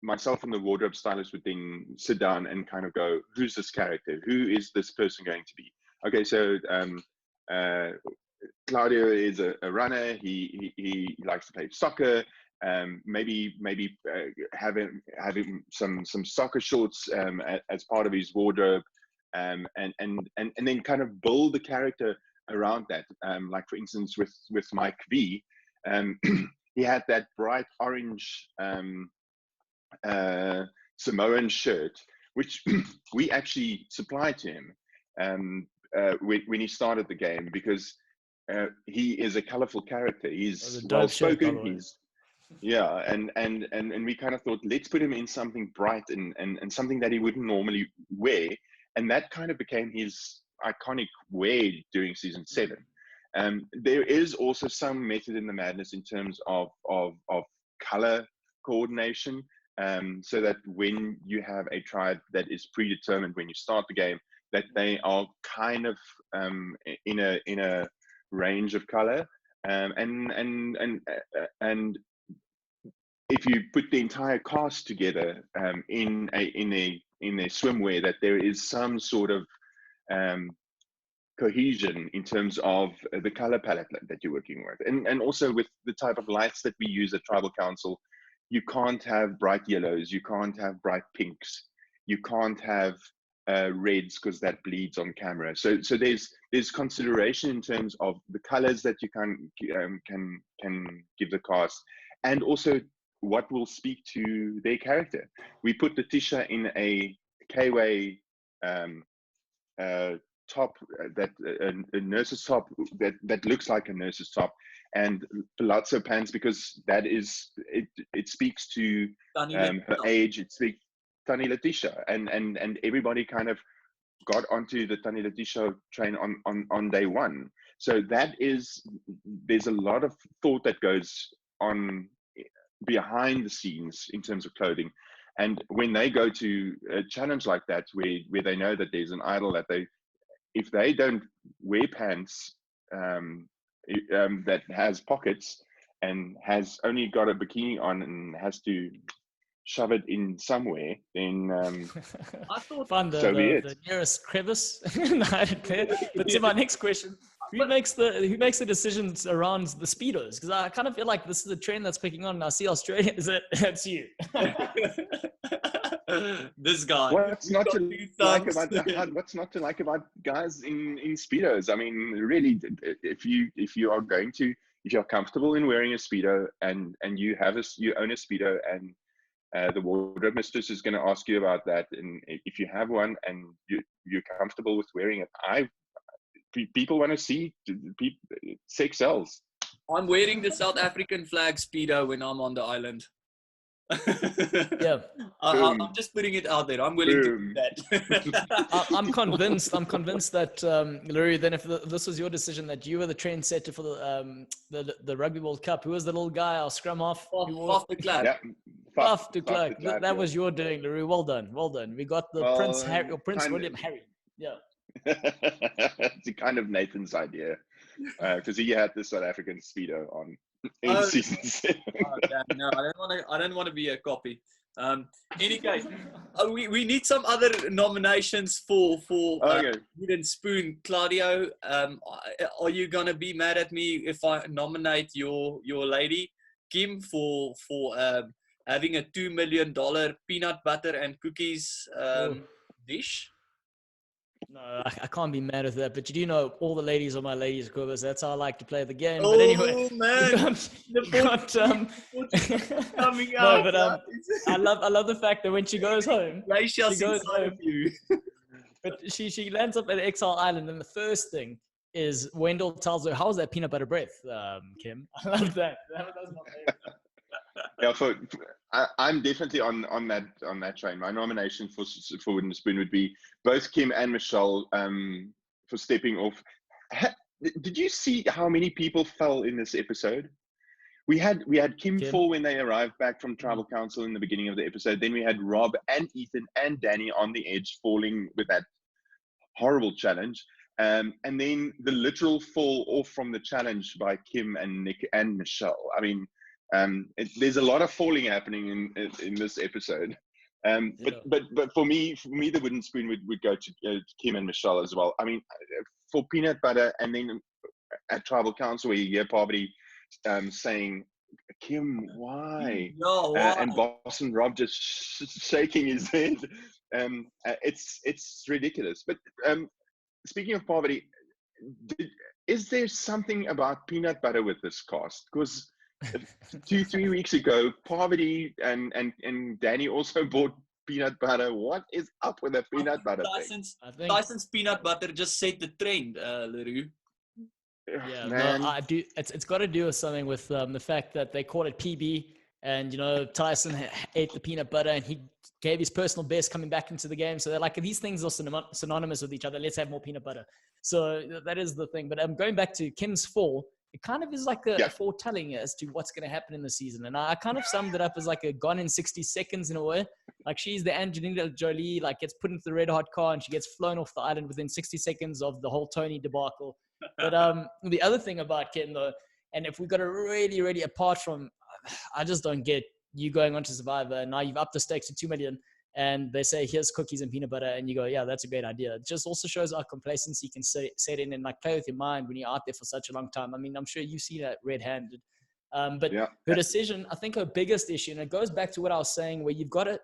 D: myself and the wardrobe stylist would then sit down and kind of go, who's this character? Who is this person going to be? Okay, so Claudio is a runner. He likes to play soccer. Maybe have him some soccer shorts as part of his wardrobe, and then kind of build the character around that. Like for instance, with Mike V, he had that bright orange Samoan shirt, which we actually supplied to him when he started the game, because he is a colorful character. He's well spoken. He's and we kind of thought, let's put him in something bright and something that he wouldn't normally wear, and that kind of became his iconic wear during season 7. There is also some method in the madness in terms of color coordination, so that when you have a tribe that is predetermined when you start the game, that they are kind of in a range of color, and if you put the entire cast together in a swimwear, that there is some sort of cohesion in terms of the color palette that you're working with, and also with the type of lights that we use at Tribal Council. You can't have bright yellows, you can't have bright pinks, you can't have reds, because that bleeds on camera. So there's consideration in terms of the colors that you can give the cast, and also what will speak to their character. We put Letitia in a K-way top, that a nurse's top that looks like a nurse's top, and palazzo pants, because that is it speaks to her age. It speaks Tani Letitia, and everybody kind of got onto the Tani Letitia train on day one. So there's a lot of thought that goes on behind the scenes in terms of clothing. And when they go to a challenge like that, where they know that there's an idol, that if they don't wear pants that has pockets and has only got a bikini on and has to shove it in somewhere, then
C: I thought find
D: so
C: the nearest crevice. But to my next question, who makes the decisions around the speedos? Because I kind of feel like this is a trend that's picking on. And I see Australia. That's you.
E: This guy.
D: What's not to like about guys in speedos? I mean, really, if you're comfortable in wearing a speedo, and you own a speedo, and the wardrobe mistress is going to ask you about that, and if you have one and you're comfortable with wearing it, people want to see sex sells.
E: I'm wearing the South African flag speedo when I'm on the island.
C: Yeah,
E: I'm just putting it out there. I'm willing to do that.
C: I'm convinced that Leroux, then if this was your decision, that you were the trendsetter for the Rugby World Cup. Who was the little guy, our scrum half?
E: Faf de Klerk.
D: Yeah.
C: Faf de Klerk. That was your doing, Leroux. Well done. We got the Prince William Harry. Yeah.
D: It's kind of Nathan's idea, because he had the South African speedo on. in season 7.
E: Oh, damn, no, I don't want to be a copy. Any case, we need some other nominations for
D: Okay.
E: Wooden Spoon. Claudio, are you gonna be mad at me if I nominate your lady Kim for having a $2 million peanut butter and cookies dish?
C: No, I can't be mad with that. But you do know all the ladies are my ladies, Cobus. That's how I like to play the game. But anyway,
E: Oh man, coming
C: no,
E: out.
C: but I love the fact that when she goes home,
E: Glaciers
C: she goes
E: inside
C: home,
E: of you.
C: but she lands up at Exile Island, and the first thing is Wendell tells her, "How's that peanut butter breath, Kim?" I love that. That was my favorite.
D: Yeah, I'm definitely on that train. My nomination for Wooden Spoon would be both Kim and Michelle for stepping off. Did you see how many people fell in this episode? We had Kim fall when they arrived back from Tribal Council in the beginning of the episode. Then we had Rob and Ethan and Danny on the edge falling with that horrible challenge. And then the literal fall off from the challenge by Kim and Nick and Michelle. I mean, there's a lot of falling happening in this episode. But for me, the Wooden Spoon would go to Kim and Michelle as well. I mean, for peanut butter, and then at Tribal Council where you hear Parvati saying, "Kim, why?"
E: No, why?
D: And Boss and Rob just shaking his head. It's ridiculous. But speaking of Parvati, is there something about peanut butter with this cast? Because 2-3 weeks ago, Parvati and Danny also bought peanut butter. What is up with the peanut butter thing?
E: Tyson's peanut butter just set the trend, Leroux.
C: Yeah,
D: man.
C: no, I do. It's got to do with something with the fact that they call it PB, and Tyson ate the peanut butter, and he gave his personal best coming back into the game. So they're like, these things are synonymous with each other. Let's have more peanut butter. So that is the thing. But going back to Kim's fall, it kind of is like a foretelling as to what's going to happen in the season. And I kind of summed it up as like a gone in 60 seconds in a way. Like she's the Angelina Jolie, like gets put into the red hot car and she gets flown off the island within 60 seconds of the whole Tony debacle. But the other thing about Kim though, and if we got to really, really apart from, I just don't get you going on to Survivor and now you've upped the stakes to 2 million and they say, here's cookies and peanut butter. And you go, yeah, that's a great idea. It just also shows our complacency can set in and like play with your mind when you're out there for such a long time. I mean, I'm sure you see that red-handed. But her decision, I think her biggest issue, and it goes back to what I was saying, where you've got a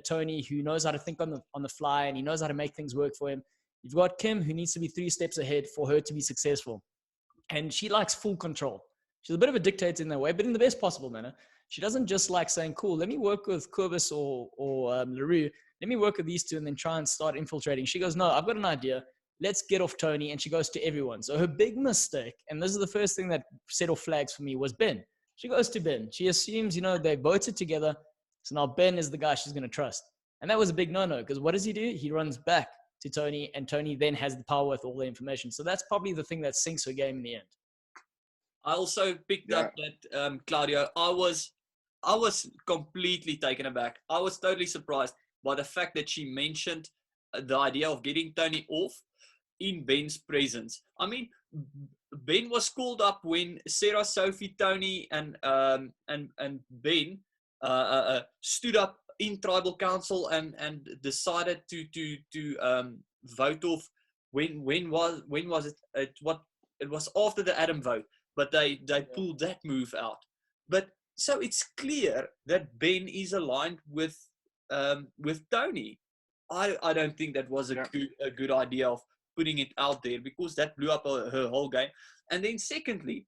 C: Tony who knows how to think on the fly and he knows how to make things work for him. You've got Kim who needs to be 3 steps ahead for her to be successful. And she likes full control. She's a bit of a dictator in that way, but in the best possible manner. She doesn't just like saying, cool, let me work with Kobus or Leroux. Let me work with these two and then try and start infiltrating. She goes, no, I've got an idea. Let's get off Tony. And she goes to everyone. So her big mistake, and this is the first thing that set off flags for me, was Ben. She goes to Ben. She assumes, they voted together. So now Ben is the guy she's going to trust. And that was a big no-no because what does he do? He runs back to Tony and Tony then has the power with all the information. So that's probably the thing that sinks her game in the end.
E: I also picked up that, Claudio, I was completely taken aback. I was totally surprised by the fact that she mentioned the idea of getting Tony off in Ben's presence. I mean, Ben was called up when Sarah, Sophie, Tony, and Ben stood up in Tribal Council and decided to vote off. When was it? It was after the Adam vote, but they pulled that move out. But so it's clear that Ben is aligned with Tony. I don't think that was a good idea of putting it out there because that blew up her whole game. And then secondly,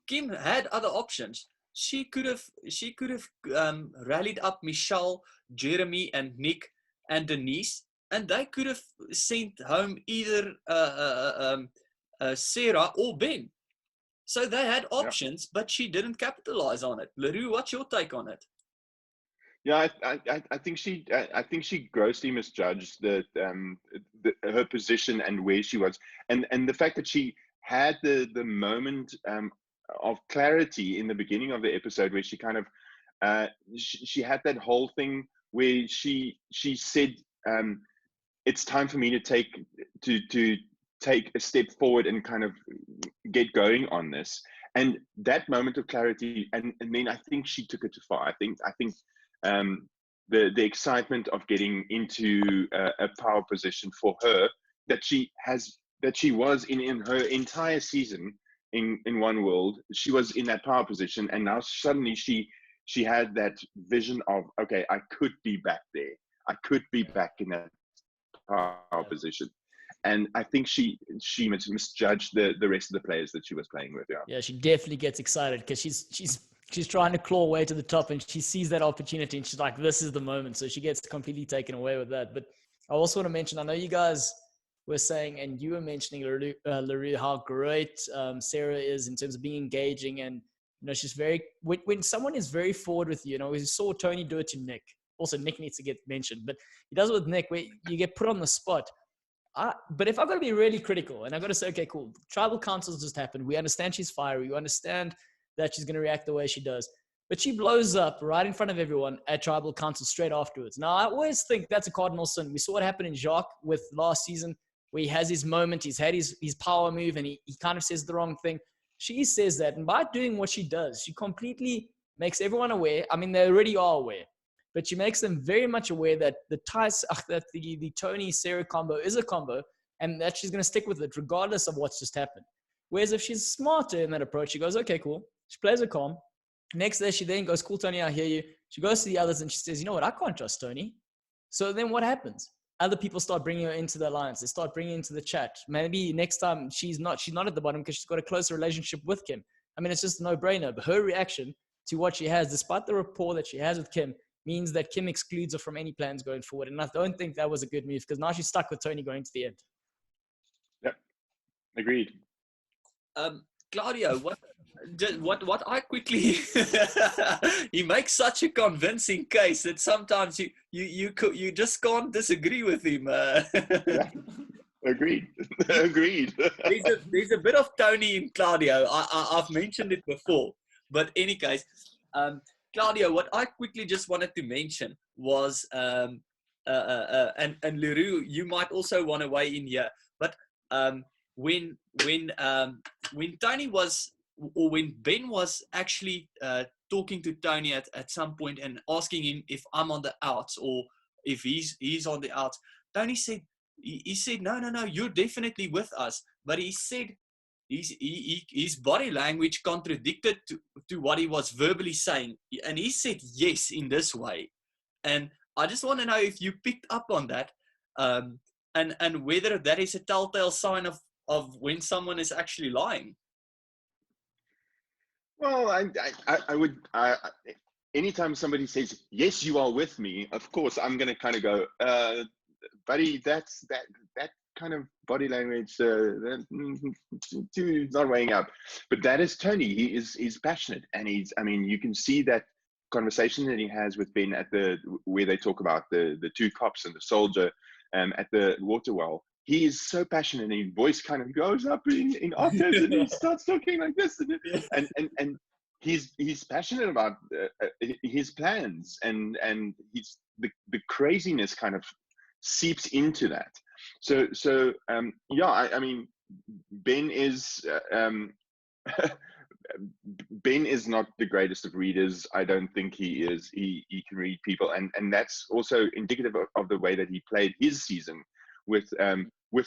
E: Kim had other options. She could have rallied up Michelle, Jeremy, and Nick and Denise, and they could have sent home either Sarah or Ben. So they had options, but she didn't capitalize on it. Leroux, what's your take on it?
D: Yeah, I think she grossly misjudged her position and where she was, and the fact that she had the moment of clarity in the beginning of the episode where she kind of she had that whole thing where she said it's time for me to take a step forward and kind of get going on this. And that moment of clarity, and then I think she took it too far. I think the excitement of getting into a power position for her, that she was in her entire season in One World, she was in that power position, and now suddenly she had that vision of, okay, I could be back there. I could be back in that power position. And I think she misjudged the rest of the players that she was playing with.
C: Yeah, she definitely gets excited because she's trying to claw way to the top, and she sees that opportunity and she's like, this is the moment. So she gets completely taken away with that. But I also want to mention, I know you guys were saying, and you were mentioning, Leroux, how great Sarah is in terms of being engaging. And, she's very, when someone is very forward with you, we saw Tony do it to Nick. Also, Nick needs to get mentioned, but he does it with Nick, where you get put on the spot. But if I've got to be really critical and I've got to say, okay, cool, tribal councils just happened. We understand she's fiery. We understand that she's going to react the way she does. But she blows up right in front of everyone at tribal council straight afterwards. Now, I always think that's a cardinal sin. We saw what happened in Jacques with last season, where he has his moment. He's had his power move and he kind of says the wrong thing. She says that. And by doing what she does, she completely makes everyone aware. I mean, they already are aware. But she makes them very much aware that the Tony Sarah combo is a combo, and that she's going to stick with it regardless of what's just happened. Whereas if she's smarter in that approach, she goes, okay, cool. She plays her calm. Next day, she then goes, cool, Tony, I hear you. She goes to the others and she says, you know what? I can't trust Tony. So then what happens? Other people start bringing her into the alliance. They start bringing her into the chat. Maybe next time she's not at the bottom because she's got a closer relationship with Kim. I mean, it's just a no-brainer. But her reaction to what she has, despite the rapport that she has with Kim, means that Kim excludes her from any plans going forward. And I don't think that was a good move because now she's stuck with Tony going to the end.
D: Yep. Agreed.
E: Claudio, what I quickly he makes such a convincing case that sometimes you just can't disagree with him.
D: Yeah. Agreed. Agreed.
E: There's a bit of Tony in Claudio. I've mentioned it before, but any case, Claudio, what I quickly just wanted to mention was, and Leroux, you might also want to weigh in here, but when Tony was, or when Ben was actually talking to Tony at some point and asking him if I'm on the outs or if he's on the outs, Tony said, he said, no, you're definitely with us. But he said, his body language contradicted to what he was verbally saying. And he said yes in this way. And I just want to know if you picked up on that, and whether that is a telltale sign of when someone is actually lying.
D: Well, I would, anytime somebody says, yes, you are with me, of course, I'm going to kind of go, buddy, that kind of body language, not weighing up. But that is Tony. He's passionate, and you can see that conversation that he has with Ben where they talk about the two cops and the soldier at the water well. He is so passionate, and his voice kind of goes up in octaves, and he starts talking like this, and he's passionate about his plans, and he's the craziness kind of seeps into that. So I mean, Ben is Ben is not the greatest of readers. I don't think he is. He can read people, and that's also indicative of the way that he played his season with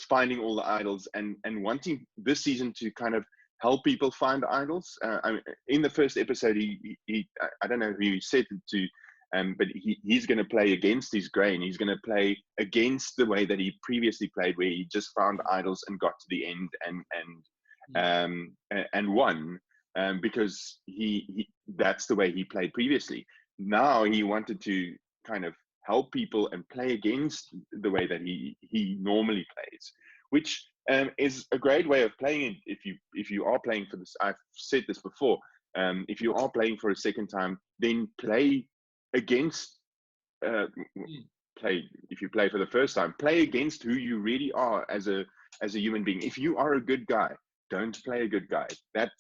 D: finding all the idols and wanting this season to kind of help people find idols. In the first episode, he I don't know who he said it to, but he's going to play against his grain. He's going to play against the way that he previously played, where he just found idols and got to the end and won, because he that's the way he played previously. Now he wanted to kind of help people and play against the way that he normally plays, which is a great way of playing it. If you are playing for this, I've said this before, if you are playing for a second time, then play against if you play for the first time, play against who you really are as a human being. If you are a good guy, don't play a good guy. That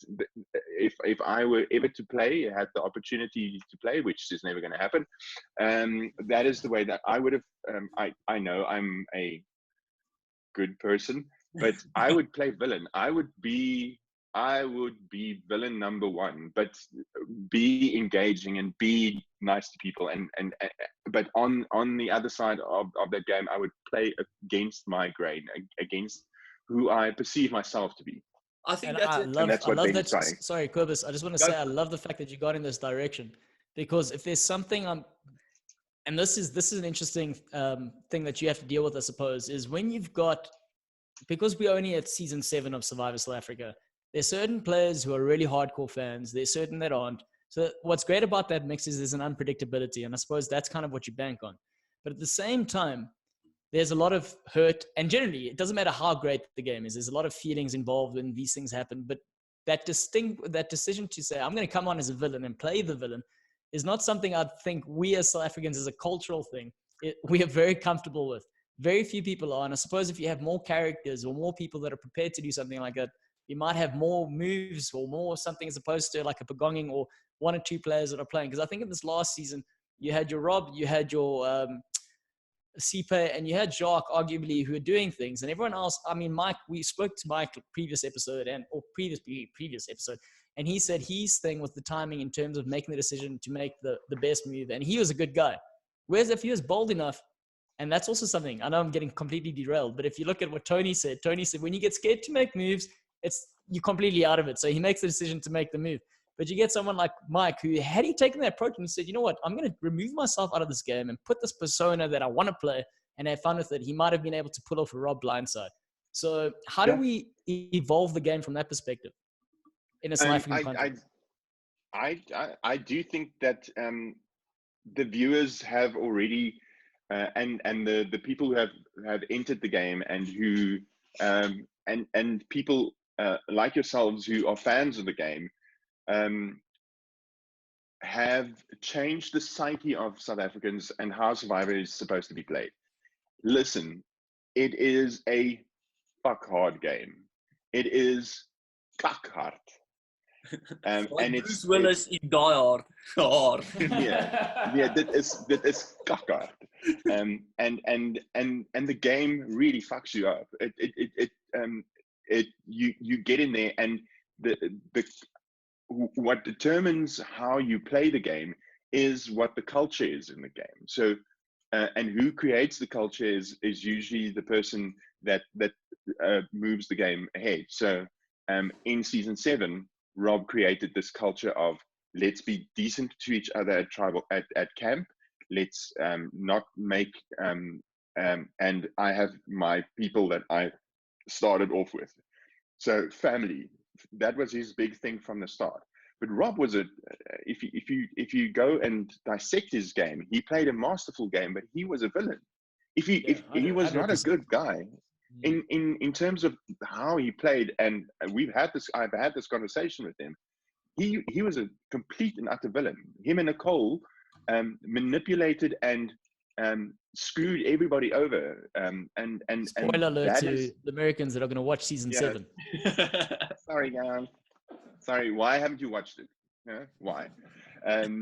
D: if I were ever to play, had the opportunity to play, which is never going to happen, that is the way that I would have. I know I'm a good person, but I would play villain. I would be villain number one, but be engaging and be nice to people. But on the other side of that game, I would play against my grain, against who I perceive myself to be.
E: I think
C: And
E: that's
D: And that's what
C: I love
D: Ben
C: that.
D: is trying.
C: Sorry, Quibus. I just want to
E: Go
C: say I
E: for it.
C: love the fact that you got in this direction, because if there's something and this is an interesting thing that you have to deal with, I suppose, is when you've got, because we're only at season 7 of Survivor South Africa, there's certain players who are really hardcore fans. There's certain that aren't. So what's great about that mix is there's an unpredictability, and I suppose that's kind of what you bank on. But at the same time, there's a lot of hurt, and generally it doesn't matter how great the game is. There's a lot of feelings involved when these things happen. But that decision to say, I'm going to come on as a villain and play the villain, is not something I think we as South Africans, as a cultural thing, we are very comfortable with. Very few people are. And I suppose if you have more characters or more people that are prepared to do something like that, you might have more moves or more something, as opposed to like a Pagonging or 1 or 2 players that are playing. Because I think in this last season, you had your Rob, you had your Sipe, and you had Jacques, arguably, who are doing things, and everyone else. I mean, Mike, we spoke to Mike previous episode or previous episode, and he said his thing was the timing in terms of making the decision to make the best move, and he was a good guy. Whereas if he was bold enough, and that's also something, I know I'm getting completely derailed, but if you look at what Tony said when you get scared to make moves, you're completely out of it. So he makes the decision to make the move. But you get someone like Mike, who, had he taken that approach and said, you know what, I'm going to remove myself out of this game and put this persona that I want to play and have fun with it, he might have been able to pull off a Rob blindside. So how do we evolve the game from that perspective in a South African context?
D: I do think that the viewers have already, and the people who have entered the game, and who and people like yourselves who are fans of the game, have changed the psyche of South Africans and how Survivor is supposed to be played. Listen, it is a fuck hard game. It is kak hard.
E: Like
D: and
E: Bruce Willis in Die Hard. Hard.
D: yeah, that is kak hard. And the game really fucks you up. You get in there, and what determines how you play the game is what the culture is in the game. So, and who creates the culture is usually the person that moves the game ahead. So, in season 7, Rob created this culture of, let's be decent to each other at camp. Let's not make and I have my people that I started off with. So family, that was his big thing from the start. But Rob was if you go and dissect his game, he played a masterful game, but he was a villain. If he was not a good guy in terms of how he played, and I've had this conversation with him. He was a complete and utter villain. Him and Nicole manipulated and screwed everybody over.
C: Spoiler alert to the Americans that are going to watch season 7.
D: Sorry, guys. Sorry, why haven't you watched it? Why? That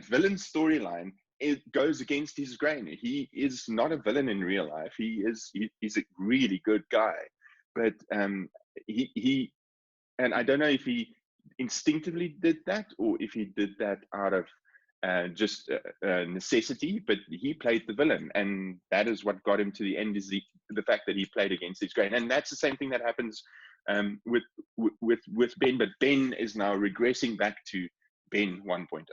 D: villain storyline, it goes against his grain. He is not a villain in real life. He's a really good guy, but he and I don't know if he instinctively did that or if he did that out of just necessity, but he played the villain, and that is what got him to the end, is the fact that he played against his grain. And that's the same thing that happens with Ben, but Ben is now regressing back to Ben 1.0,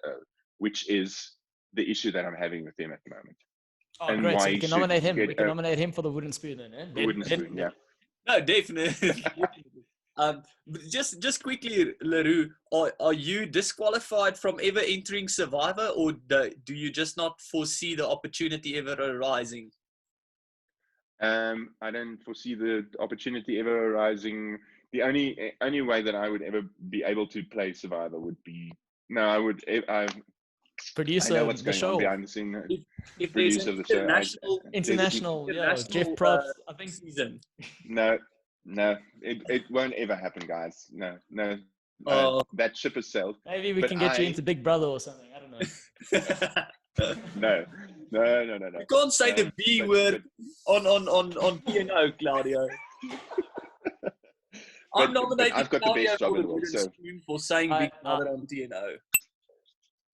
D: which is the issue that I'm having with him at the moment.
C: Oh, and great! So we can nominate him. We can nominate him for the wooden spoon, then.
D: The wooden spoon, yeah.
E: No, definitely. Just quickly, Leroux, are you disqualified from ever entering Survivor, or do you just not foresee the opportunity ever arising?
D: I don't foresee the opportunity ever arising. The only way that I would ever be able to play Survivor would be
C: producer
D: I know what's
C: the
D: going
C: show
D: on behind the scene.
E: If there's an
C: international, Jeff Probst, I think
E: season.
D: No, it won't ever happen, guys. No. That ship has sailed.
C: Maybe we can get you into Big Brother or something. I don't know.
D: No.
E: You can't say the B word on P&O, Claudio. I'm nominating
D: I've got the
E: Claudio
D: best job
E: for
D: in
E: the
D: the world,
E: wooden
D: so
E: spoon for saying Big Brother on P&O.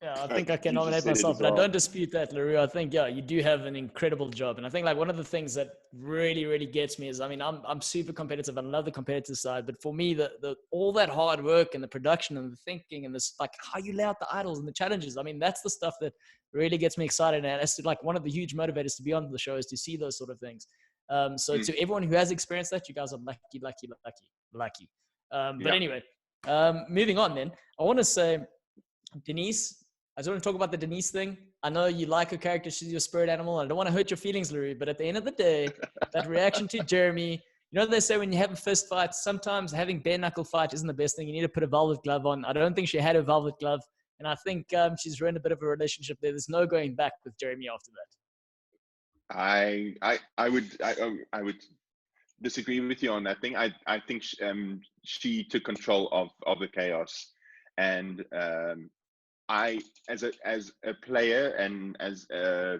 C: Yeah, I think I can
D: you just
C: nominate
D: said it
C: myself,
D: as
C: and I
D: well.
C: don't dispute that, Leroux. I think, yeah, you do have an incredible job. And I think like one of the things that really, really gets me is, I mean, I'm super competitive. I love the competitive side, but for me, the all that hard work and the production and the thinking and this, like how you lay out the idols and the challenges. I mean, that's the stuff that really gets me excited. And it's like one of the huge motivators to be on the show is to see those sort of things. So to everyone who has experienced that, you guys are lucky. But anyway, moving on then, I want to say, Denise, I just want to talk about the Denise thing. I know you like her character. She's your spirit animal. I don't want to hurt your feelings, Leroux, but at the end of the day, that reaction to Jeremy, you know, they say when you have a fist fight, sometimes having bare knuckle fight isn't the best thing. You need to put a velvet glove on. I don't think she had a velvet glove. And I think she's ruined a bit of a relationship there. There's no going back with Jeremy after that.
D: I would disagree with you on that thing. I think she took control of the chaos, and I as a player and as a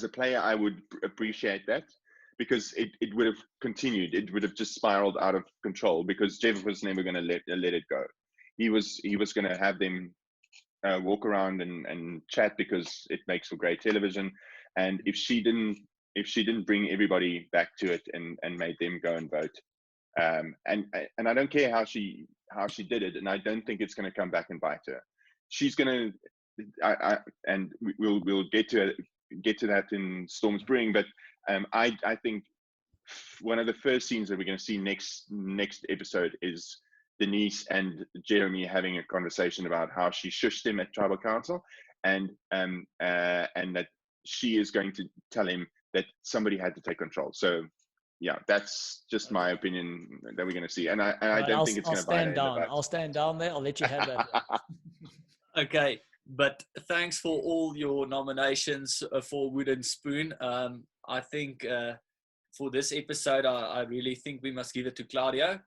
D: player I would appreciate that, because it would have continued. It would have just spiraled out of control, because Jeff was never going to let it go. He was going to have them walk around and chat, because it makes for great television. And if she didn't bring everybody back to it and made them go and vote, and I don't care how she did it, and I don't think it's going to come back and bite her. She's going to, and we'll get to that in Storm's Brewing, but I think one of the first scenes that we're going to see next episode is Denise and Jeremy having a conversation about how she shushed him at Tribal Council, and that she is going to tell him that somebody had to take control. So yeah, that's just my opinion that we're going to see, and I don't think it's going to bite her in the butt.
C: I'll stand down there. I'll let you have that.
E: Okay, but thanks for all your nominations for Wooden Spoon. I think for this episode, I really think we must give it to Claudio.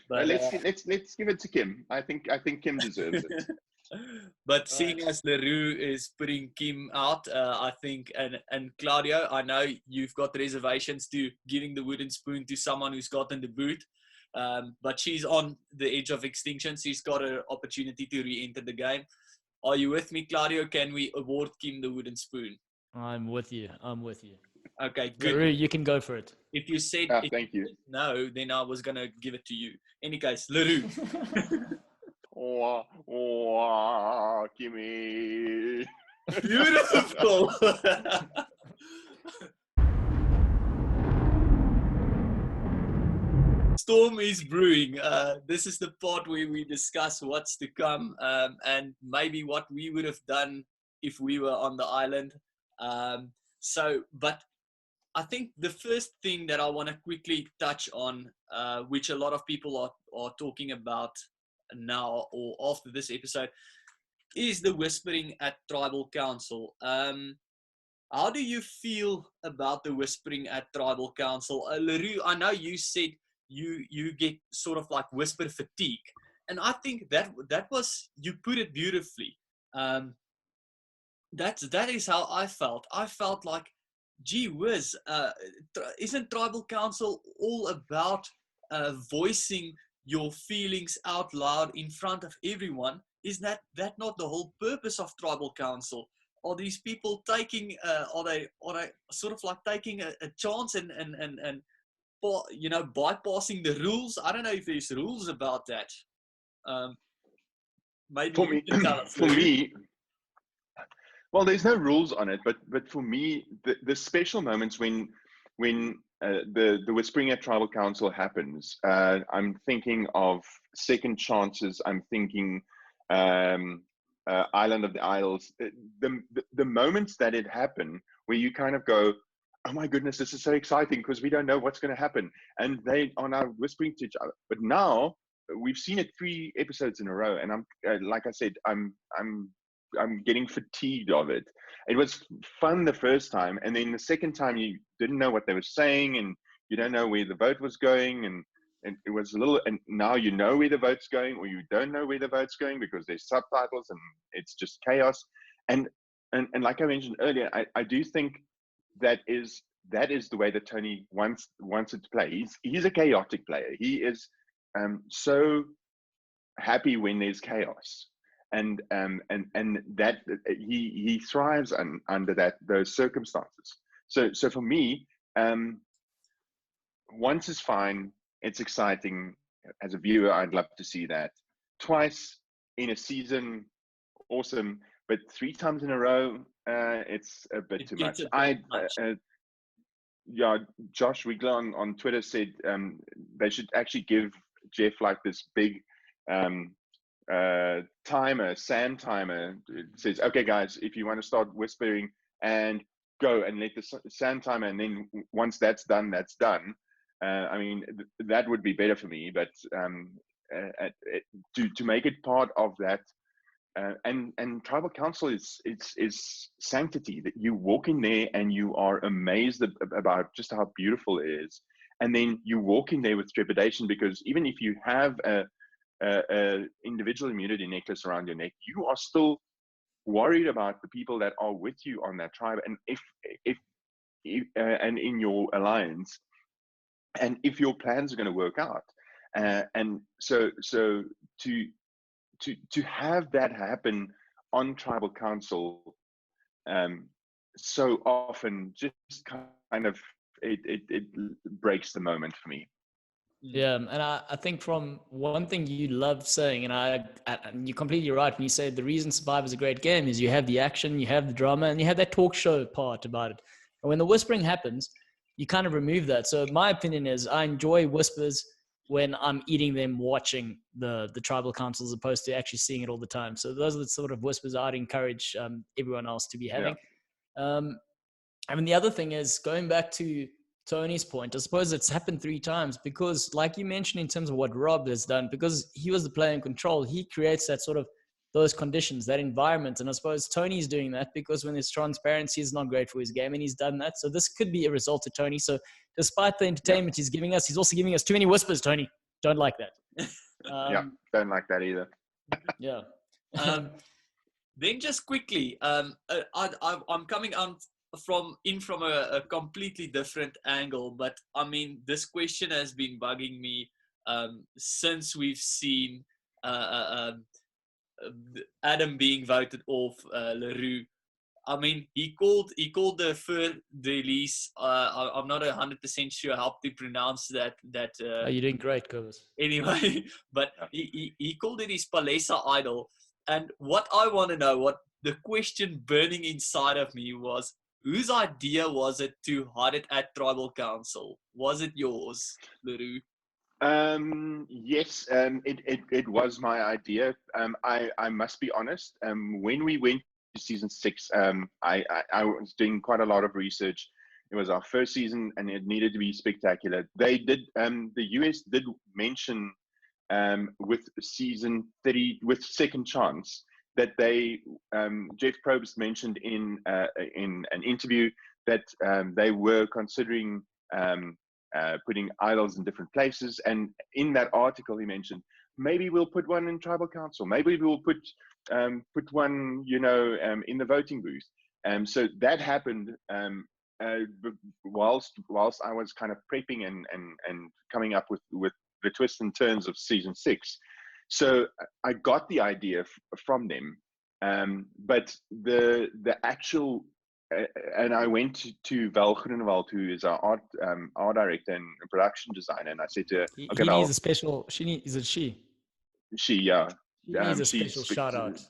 E: But
D: let's give it to Kim. I think Kim deserves it.
E: But seeing as Leroux is putting Kim out, I think, and Claudio, I know you've got reservations to giving the wooden spoon to someone who's gotten the boot, but she's on the edge of extinction. She's got an opportunity to re-enter the game. Are you with me, Claudio? Can we award Kim the wooden spoon?
C: I'm with you.
E: Okay, good.
C: Leroux, you can go for it.
E: If you said
D: thank you.
E: No, then I was gonna give it to you. Any case, Leroux.
D: Kimmy.
E: Beautiful. Storm is brewing. This is the part where we discuss what's to come, and maybe what we would have done if we were on the island. But I think the first thing that I want to quickly touch on, which a lot of people are talking about now or after this episode, is the whispering at Tribal Council. How do you feel about the whispering at Tribal Council? Leroux, I know you said you get sort of like whisper fatigue, and I think that was, you put it beautifully. That is how I felt. I felt like, gee whiz, isn't Tribal Council all about voicing your feelings out loud in front of everyone? Is that not the whole purpose of Tribal Council? Are these people taking, are they sort of like taking a chance and bypassing the rules? I don't know if there's rules about that. Maybe
D: For me,
E: you can tell us,
D: for me, well, there's no rules on it, but for me, the special moments when the whispering at Tribal Council happens, I'm thinking of Second Chances. I'm thinking Island of the Isles. The moments that it happen, where you kind of go, oh my goodness, this is so exciting, because we don't know what's going to happen, and they are now whispering to each other. But now we've seen it 3 episodes in a row, and I'm like I said, I'm getting fatigued of it. It was fun the first time, and then the second time you didn't know what they were saying, and you don't know where the vote was going, and it was a little, and now you know where the vote's going, or you don't know where the vote's going because there's subtitles and it's just chaos. And like I mentioned earlier, I do think that is the way that Tony wants it to play. He's a chaotic player. He is so happy when there's chaos, and that he thrives under those circumstances. So for me, once is fine. It's exciting. As a viewer, I'd love to see that. Twice in a season, awesome. But 3 times in a row, it's a bit too much. Yeah, Josh Wigler on Twitter said they should actually give Jeff like this big timer, sand timer. It says, okay, guys, if you want to start whispering, and go and let the sand timer, and then once that's done, that's done. I mean, that would be better for me, but to make it part of that, and tribal council is sanctity, that you walk in there and you are amazed about just how beautiful it is, and then you walk in there with trepidation, because even if you have a individual immunity necklace around your neck, you are still worried about the people that are with you on that tribe, and if and in your alliance, and if your plans are going to work out, and so to have that happen on tribal council so often just kind of it breaks the moment for me.
C: Yeah, and I think from one thing you love saying, and you're completely right when you say the reason Survivor is a great game is you have the action, you have the drama, and you have that talk show part about it. And when the whispering happens, you kind of remove that. So my opinion is I enjoy whispers when I'm eating them watching the tribal council, as opposed to actually seeing it all the time. So those are the sort of whispers I'd encourage everyone else to be having. Yeah. I mean, the other thing is, going back to Tony's point, I suppose it's happened 3 times because, like you mentioned, in terms of what Rob has done, because he was the player in control, he creates that sort of those conditions, that environment. And I suppose Tony's doing that because when there's transparency, it's not great for his game, and he's done that. So this could be a result of Tony. So despite the entertainment he's giving us, he's also giving us too many whispers, Tony. Don't like that.
D: Don't like that either.
C: Yeah.
E: Then just quickly, I'm coming on from a completely different angle, but I mean, this question has been bugging me since we've seen Adam being voted off, Leroux. I mean, he called the fur release. I'm not 100% sure how to pronounce that.
C: You're doing great, Cobus.
E: Anyway, but he called it his Palesa idol. And what I want to know, what the question burning inside of me was, whose idea was it to hide it at Tribal Council? Was it yours, Leroux?
D: Yes, it was my idea. I must be honest. When we went to season 6, I was doing quite a lot of research. It was our first season, and it needed to be spectacular. They did. The US did mention with season 3, with Second Chance, that they Jeff Probst mentioned in an interview that they were considering putting idols in different places, and in that article he mentioned maybe we'll put one in tribal council, maybe we'll put one in the voting booth. So that happened whilst I was kind of prepping and coming up with the twists and turns of season 6. So I got the idea from them, but the actual and I went to Val Groenewald, who is our art director and production designer, and I said to her,
C: okay, he needs a special. Is it she?
D: She, yeah.
C: He needs a special shout out,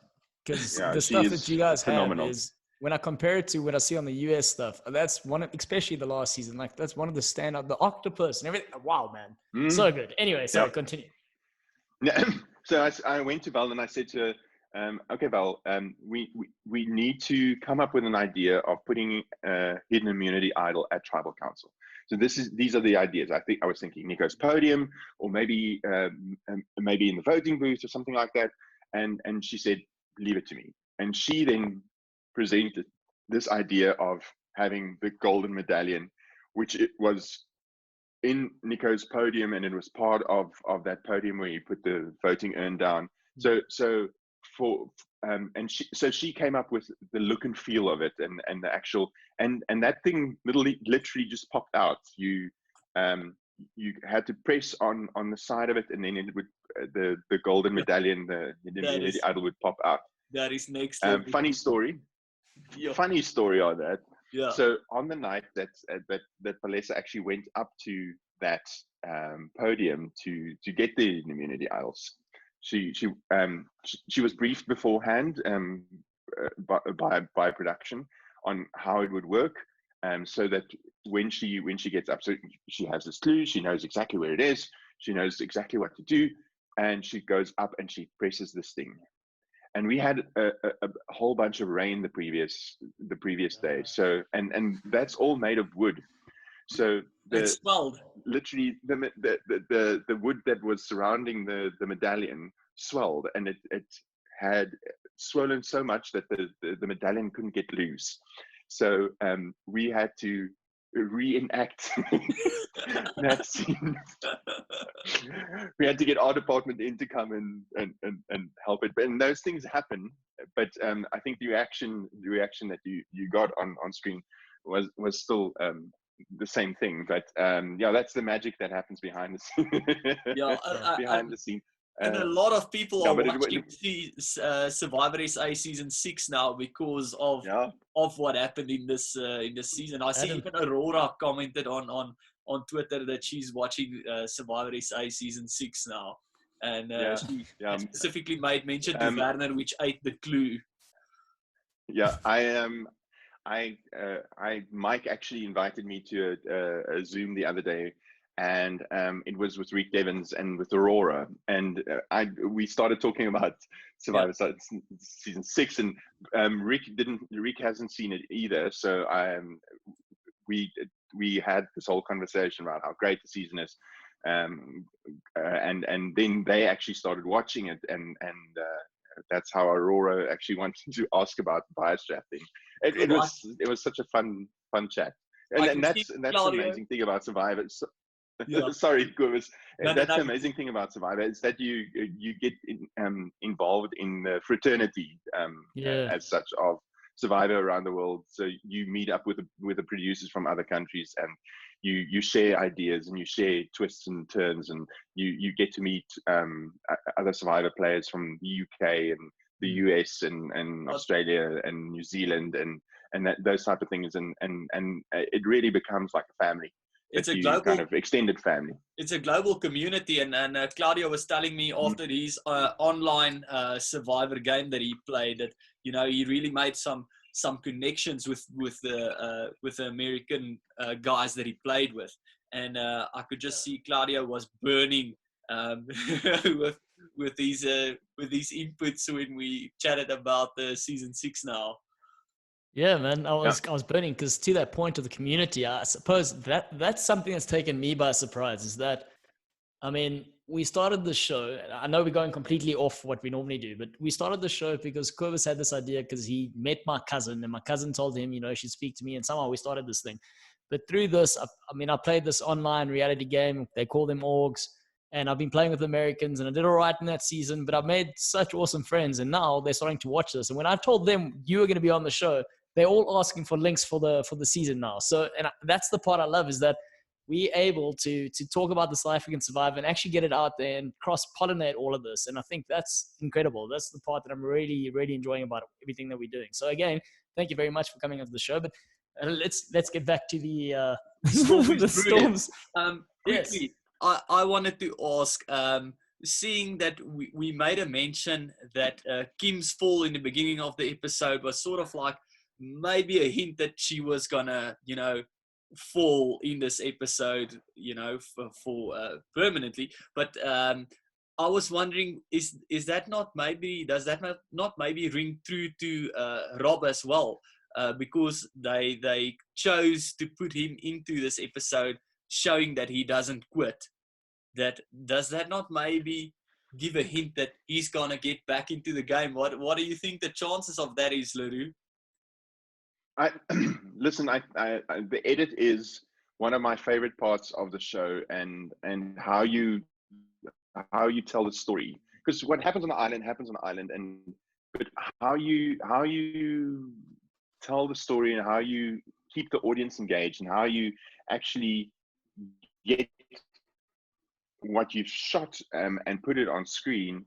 C: because the stuff that you guys phenomenal. Have is, when I compare it to what I see on the US stuff, that's one of, especially the last season, like that's one of the standout, the octopus and everything. Wow, man, so good. Anyway, sorry, continue.
D: So I went to Val and I said to her, okay, Val, we need to come up with an idea of putting a hidden immunity idol at tribal council. So these are the ideas. I was thinking Nico's podium, or maybe in the voting booth or something like that. And she said, leave it to me. And she then presented this idea of having the golden medallion, which it was in Nico's podium, and it was part of that podium where he put the voting urn down. So for and she came up with the look and feel of it, and the actual and that thing literally just popped out. You had to press on the side of it, and then it would the golden medallion, the immunity idol would pop out.
E: That is next level.
D: Funny story.
E: Yeah.
D: Funny story on that.
E: Yeah.
D: So on the night that Palesa actually went up to that podium to get the immunity idols, she was briefed beforehand by production on how it would work, so that when she gets up, so she has this clue, she knows exactly where it is, she knows exactly what to do, and she goes up and she presses this thing. And we had a whole bunch of rain the previous day, so and that's all made of wood. So
E: It swelled.
D: Literally the wood that was surrounding the medallion swelled, and it had swollen so much that the medallion couldn't get loose. So we had to reenact that scene. We had to get our department in to come and help it. And those things happen. But I think the reaction that you got on screen was still the same thing. But yeah, that's the magic that happens behind the scene. Behind the scene.
E: And a lot of people are watching Survivor SA season 6 now because of what happened in this season. I see even Aurora commented on Twitter that she's watching Survivor SA season 6 now, and she specifically made mention to Werner, which ate the clue.
D: Yeah, Mike actually invited me to a Zoom the other day. And it was with Rick Devens and with Aurora, and we started talking about Survivor season 6, and Rick hasn't seen it either. So we had this whole conversation about how great the season is, and then they actually started watching it, and that's how Aurora actually wanted to ask about the bias drafting. It was such a fun chat, and that's the amazing thing about Survivor. Sorry, Gurvis. That's the amazing thing about Survivor is that you get involved in the fraternity as such of Survivor around the world. So you meet up with the producers from other countries, and you share ideas and you share twists and turns, and you get to meet other Survivor players from the UK and the US and Australia and New Zealand and those type of things, and it really becomes like a family.
E: It's a global
D: kind of extended family.
E: It's a global community, and Claudio was telling me after his online Survivor game that he played that he really made some connections with the American guys that he played with, and I could just see Claudio was burning with these inputs when we chatted about the season 6 now.
C: Yeah, man, I was burning because to that point of the community, I suppose that's something that's taken me by surprise. Is that, I mean, we started the show. I know we're going completely off what we normally do, but we started the show because Corvus had this idea because he met my cousin, and my cousin told him, he should speak to me, and somehow we started this thing. But through this, I played this online reality game. They call them orgs, and I've been playing with Americans, and I did all right in that season. But I made such awesome friends, and now they're starting to watch this. And when I told them you were going to be on the show, they're all asking for links for the season now. So, and that's the part I love, is that we're able to talk about the South African Survivor and actually get it out there and cross-pollinate all of this. And I think that's incredible. That's the part that I'm really, really enjoying about everything that we're doing. So again, thank you very much for coming on the show. But let's get back to the storms.
E: Quickly, yes. I wanted to ask, seeing that we made a mention that Kim's fall in the beginning of the episode was sort of like maybe a hint that she was gonna, fall in this episode, for permanently. But I was wondering, does that not maybe ring true to Rob as well? Because they chose to put him into this episode, showing that he doesn't quit. Does that not maybe give a hint that he's gonna get back into the game? What do you think the chances of that is, Leroux?
D: Listen, the edit is one of my favorite parts of the show, and how you tell the story. Because what happens on the island happens on the island, but how you tell the story and how you keep the audience engaged and how you actually get what you've shot and put it on screen,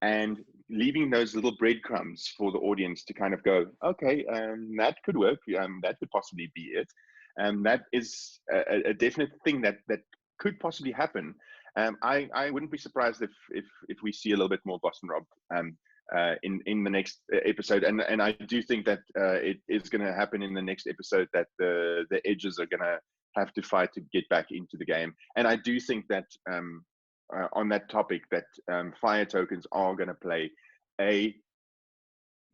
D: and leaving those little breadcrumbs for the audience to kind of go, okay, that could work, that could possibly be it, and that is a definite thing that could possibly happen. I wouldn't be surprised if we see a little bit more Boston Rob in the next episode, and I do think that it is going to happen in the next episode, that the edges are going to have to fight to get back into the game. And I do think that on that topic, that fire tokens are going to play a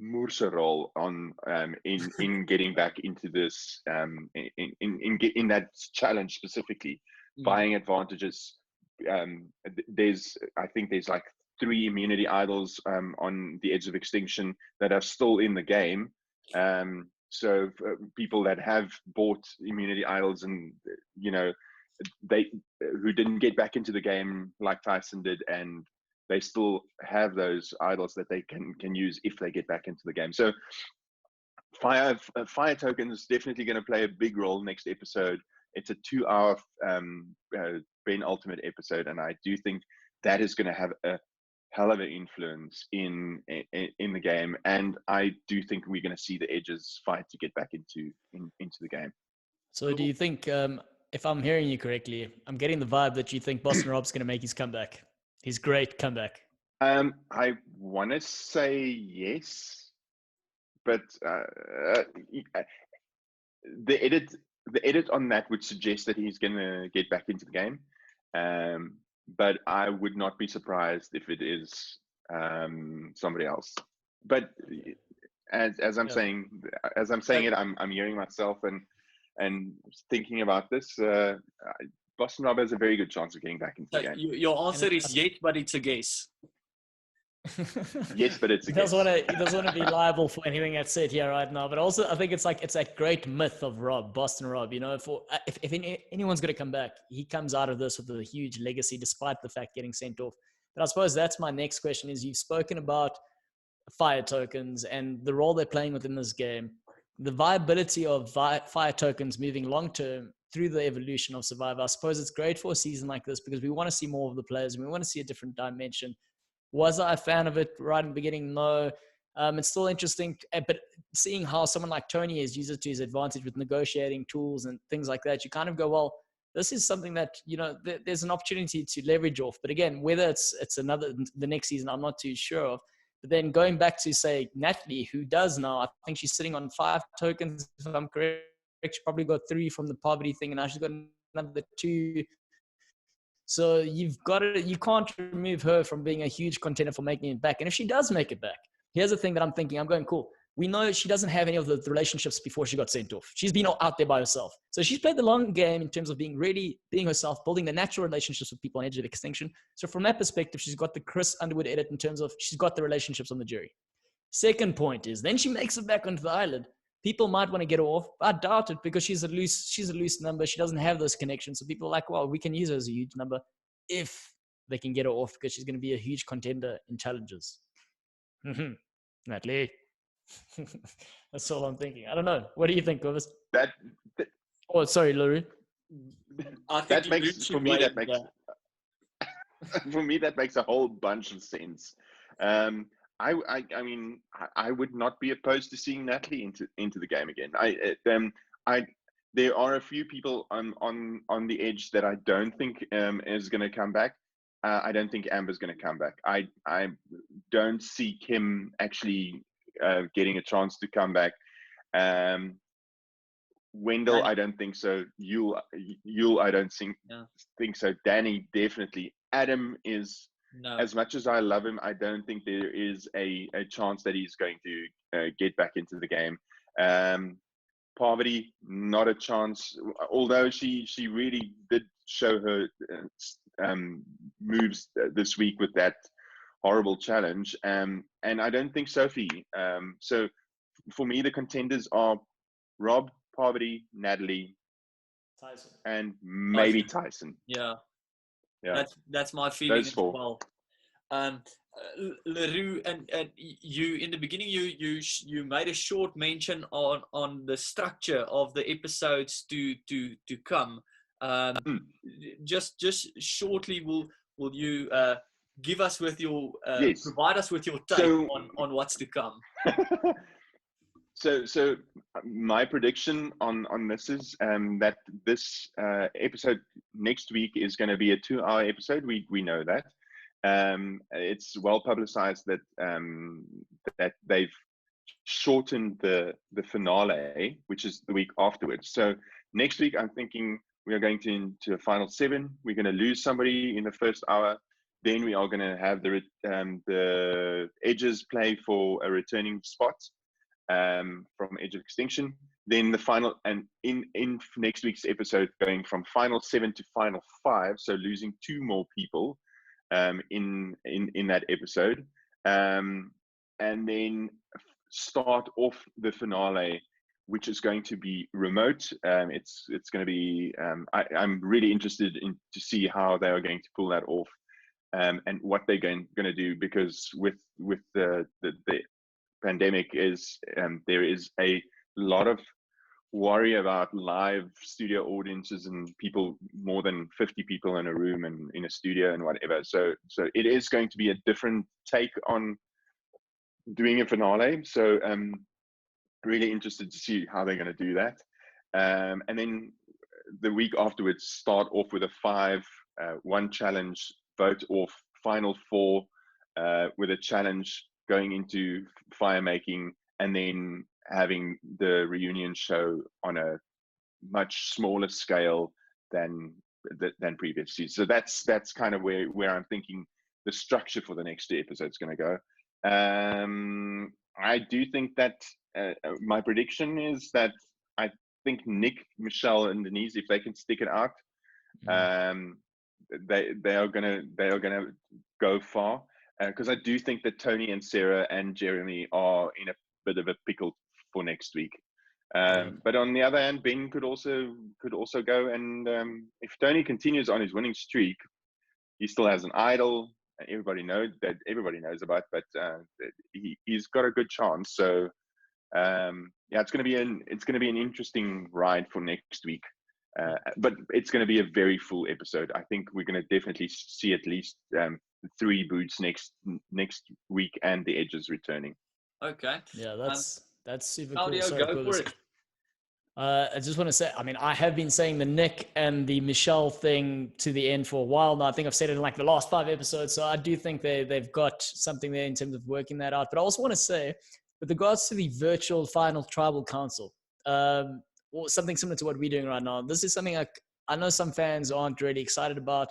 D: moerse role on in getting back into this, in that challenge specifically. Buying advantages. I think there's like 3 immunity idols on the edge of extinction that are still in the game. So people that have bought immunity idols, and they who didn't get back into the game like Tyson did, and they still have those idols that they can use if they get back into the game. So fire token is definitely going to play a big role next episode. It's a 2-hour Ben Ultimate episode, and I do think that is going to have a hell of an influence in the game. And I do think we're going to see the edges fight to get back into the game.
C: So do you think, if I'm hearing you correctly, I'm getting the vibe that you think Boston Rob's going to make his comeback, his great comeback?
D: I want to say yes, but the edit on that would suggest that he's going to get back into the game. But I would not be surprised if it is somebody else. But as I'm saying it, I'm hearing myself and thinking about this. Boston Rob has a very good chance of getting back into the game.
E: Your answer is yes, but it's a guess.
D: Yes, but it's a guess.
C: He doesn't want to be liable for anything that's said here right now. But also, I think it's that great myth of Boston Rob. If anyone's going to come back, he comes out of this with a huge legacy, despite the fact getting sent off. But I suppose that's my next question: is you've spoken about fire tokens and the role they're playing within this game, the viability of fire tokens moving long term through the evolution of Survivor. I suppose it's great for a season like this because we want to see more of the players and we want to see a different dimension. Was I a fan of it right in the beginning? No. It's still interesting, but seeing how someone like Tony has used it to his advantage with negotiating tools and things like that, you kind of go, well, this is something that, there's an opportunity to leverage off. But again, whether it's the next season, I'm not too sure of. But then going back to, say, Natalie, who does now, I think she's sitting on 5 tokens, if I'm correct. She probably got 3 from the poverty thing, and now she's got another 2. So you can't remove her from being a huge contender for making it back. And if she does make it back, here's the thing that I'm thinking. I'm going, cool. We know she doesn't have any of the relationships before she got sent off. She's been out there by herself. So she's played the long game in terms of being herself, building the natural relationships with people on edge of extinction. So from that perspective, she's got the Chris Underwood edit in terms of she's got the relationships on the jury. Second point is then she makes it back onto the island. People might want to get her off. I doubt it because she's a loose number. She doesn't have those connections. So people are like, well, we can use her as a huge number if they can get her off because she's going to be a huge contender in challenges. Natalie. That's all I'm thinking. I don't know. What do you think, Govis? Oh, sorry, Leroux.
D: For me, that makes a whole bunch of sense. I mean, I would not be opposed to seeing Natalie into the game again. There are a few people on the edge that I don't think is going to come back. I don't think Amber's going to come back. I don't see Kim actually getting a chance to come back. Wendell, I don't think so. Yul, I don't think so. Danny, definitely. Adam is. No. As much as I love him, I don't think there is a chance that he's going to get back into the game. Parvati, not a chance. Although she really did show her moves this week with that horrible challenge. And I don't think Sophie. So for me, the contenders are Rob, Parvati, Natalie, and maybe Tyson.
E: Yeah,
D: Yeah,
E: that's my feeling
D: those
E: as
D: four.
E: well. Leroux, and you in the beginning you made a short mention on the structure of the episodes to come.
D: Mm.
E: Just shortly, will you give us with your
D: Yes.
E: provide us with your take
D: So,
E: on what's to come?
D: so my prediction on this is that this episode next week is going to be a 2-hour episode. We know that. It's well publicized that that they've shortened the finale, which is the week afterwards. So next week, I'm thinking we are going into a final 7. We're going to lose somebody in the first hour. Then we are going to have the edges play for a returning spot from Edge of Extinction. Then the final, and in next week's episode, going from final 7 to final 5, so losing 2 more people in that episode, and then start off the finale, which is going to be remote. It's going to be. I'm really interested in to see how they are going to pull that off, and what they're going to do, because with the pandemic is there is a lot of worry about live studio audiences and people, more than 50 people in a room and in a studio and whatever. So it is going to be a different take on doing a finale. So really interested to see how they're going to do that. And then the week afterwards, start off with a 5, 1 challenge, vote off, final 4 with a challenge going into fire making, and then having the reunion show on a much smaller scale than previous seasons. So that's kind of where I'm thinking the structure for the next 2 episodes is going to go. I do think that my prediction is that I think Nick, Michelle, and Denise, if they can stick it out, they are gonna go far, because I do think that Tony and Sarah and Jeremy are in a bit of a pickle for next week. But on the other hand, Ben could also go, and if Tony continues on his winning streak, he still has an idol. Everybody knows about, but he's got a good chance. So yeah, it's going to be an interesting ride for next week. But it's going to be a very full episode. I think we're going to definitely see at least 3 boots next week, and the edges returning.
E: Okay.
C: Yeah, that's super
E: Claudio,
C: cool. Sorry,
E: go for it.
C: I just want to say, I mean, I have been saying the Nick and the Michelle thing to the end for a while now. I think I've said it in like the last 5 episodes. So I do think they've got something there in terms of working that out. But I also want to say, with regards to the virtual final tribal council, or something similar to what we're doing right now, this is something I know some fans aren't really excited about,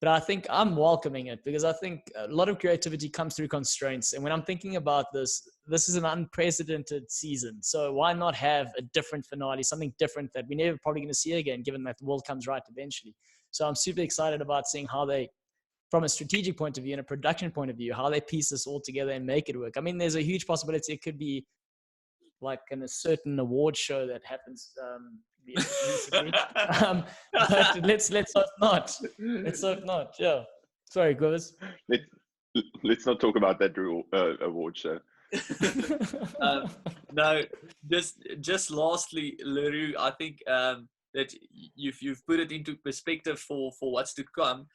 C: but I think I'm welcoming it, because I think a lot of creativity comes through constraints. And when I'm thinking about this is an unprecedented season. So why not have a different finale, something different that we're never probably going to see again, given that the world comes right eventually. So I'm super excited about seeing how they, from a strategic point of view and a production point of view, how they piece this all together and make it work. I mean, there's a huge possibility it could be like in a certain award show that happens recently. But let's hope not. Let's hope not. Yeah. Sorry, Gomez.
D: Let's not talk about that award show.
E: No, just lastly, Leroux, I think that you've put it into perspective for what's to come.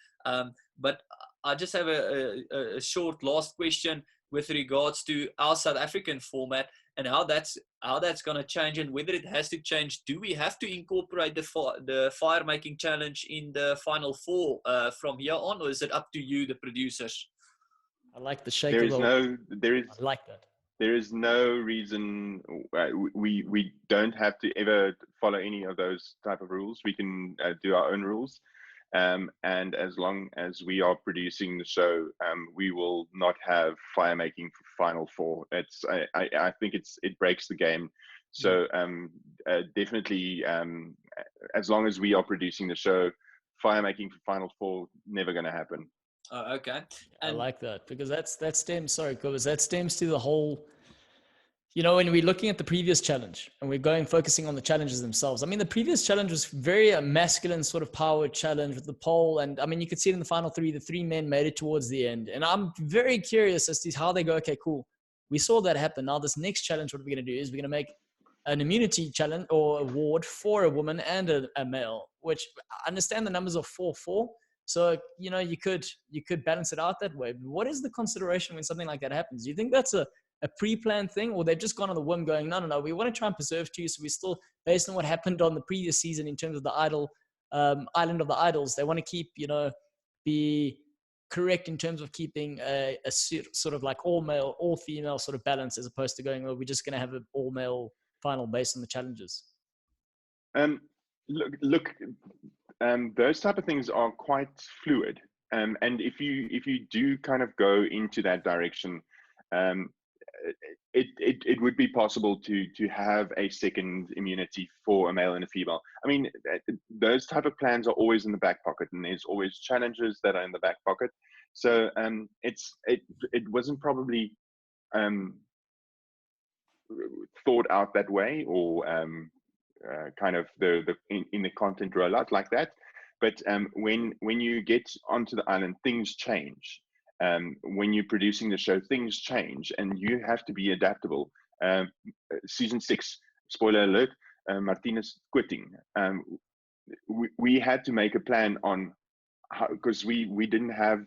E: But I just have a short last question with regards to our South African format and how that's going to change, and whether it has to change. Do we have to incorporate the fire making challenge in the final 4 from here on, or is it up to you, the producers?
C: I like the shake.
D: I
C: like that.
D: There is no reason we don't have to ever follow any of those type of rules. We can do our own rules. And as long as we are producing the show, we will not have fire making for final 4. I think it breaks the game. So definitely, as long as we are producing the show, fire making for final 4 never going to happen.
E: Oh, okay.
C: I like that, because that stems to the whole You know, when we're looking at the previous challenge and we're focusing on the challenges themselves. I mean, the previous challenge was very a masculine sort of power challenge with the pole. And I mean, you could see it in the final three, the three men made it towards the end. And I'm very curious as to how they go, okay, cool. We saw that happen. Now this next challenge, what we're going to do is we're going to make an immunity challenge or award for a woman and a male, which I understand the numbers are 4-4. So, you know, you could balance it out that way. But what is the consideration when something like that happens? Do you think that's a pre-planned thing, or they've just gone on the whim going, no, we want to try and preserve two. So we still, based on what happened on the previous season in terms of the Island of the Idols, they want to keep, you know, be correct in terms of keeping a sort of like all male, all female sort of balance, as opposed to going, well, we're just going to have an all male final based on the challenges.
D: Look, those type of things are quite fluid. And if you do kind of go into that direction, it would be possible to have a second immunity for a male and a female. I mean, those type of plans are always in the back pocket, and there's always challenges that are in the back pocket. So it wasn't probably thought out that way, or kind of in the content rollout like that. But when you get onto the island, things change. When you're producing the show, things change, and you have to be adaptable. Season 6, spoiler alert, Martinez quitting. We had to make a plan on how, because we didn't have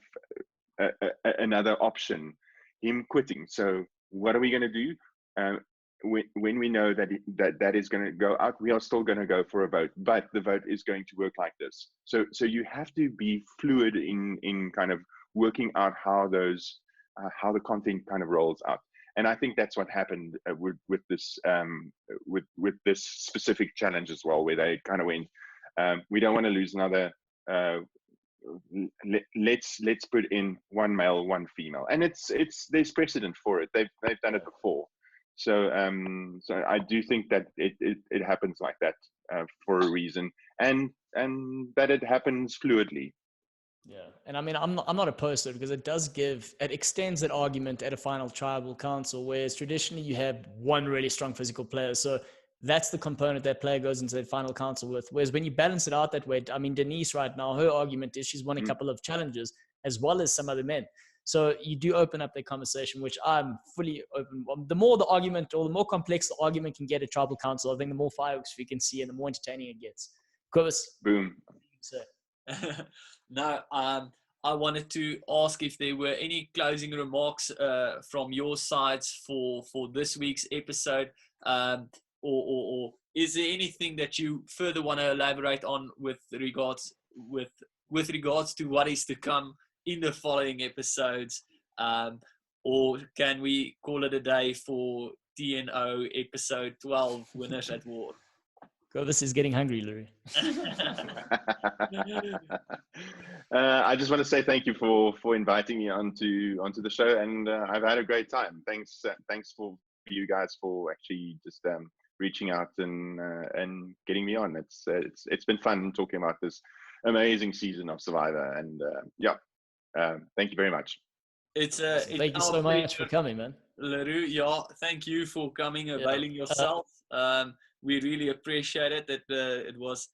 D: another option, him quitting. So what are we going to do? When we know that is going to go out, we are still going to go for a vote, but the vote is going to work like this. So you have to be fluid in kind of working out how the content kind of rolls out. And I think that's what happened with this specific challenge as well, where they kind of went, we don't want to lose another. Let's put in one male, one female, and there's precedent for it. They've done it before. So I do think that it happens like that for a reason, and that it happens fluidly.
C: Yeah, and I mean, I'm not opposed to it, because it extends that argument at a final tribal council, whereas traditionally you have one really strong physical player. So that's the component that player goes into the final council with. Whereas when you balance it out that way, I mean, Denise right now, her argument is she's won a couple of challenges as well as some other men. So you do open up the conversation, which I'm fully open. The more the argument, or the more complex the argument can get at tribal council, I think the more fireworks we can see and the more entertaining it gets. Chris,
D: boom.
C: So.
E: No, I wanted to ask if there were any closing remarks from your sides for this week's episode, or is there anything that you further want to elaborate on with regards to what is to come in the following episodes, or can we call it a day for TNO episode 12, Winners at War?
C: This is getting hungry, Leroux.
D: I just want to say thank you for inviting me onto the show, and I've had a great time. Thanks for you guys for actually just reaching out and getting me on. It's been fun talking about this amazing season of Survivor, and thank you very much.
C: Thank you so much for coming, man.
E: Leroux, thank you for coming, availing yourself. We really appreciate it. That it was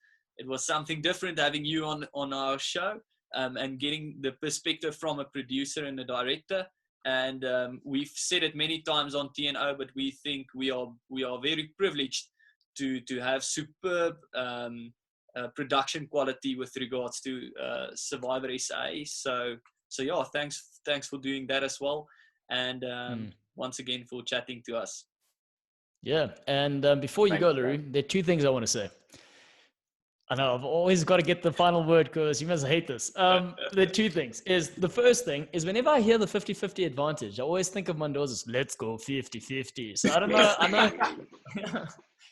E: something different having you on our show, and getting the perspective from a producer and a director. And we've said it many times on TNO, but we think we are very privileged to have superb production quality with regards to Survivor SA. So yeah, thanks for doing that as well, and once again for chatting to us.
C: Yeah, and before you go, Leroux, there are two things I want to say. I know I've always got to get the final word, because you must hate this. There are two things. The first thing is, whenever I hear the 50-50 advantage, I always think of Mendoza's let's go 50-50. So I don't know. I know.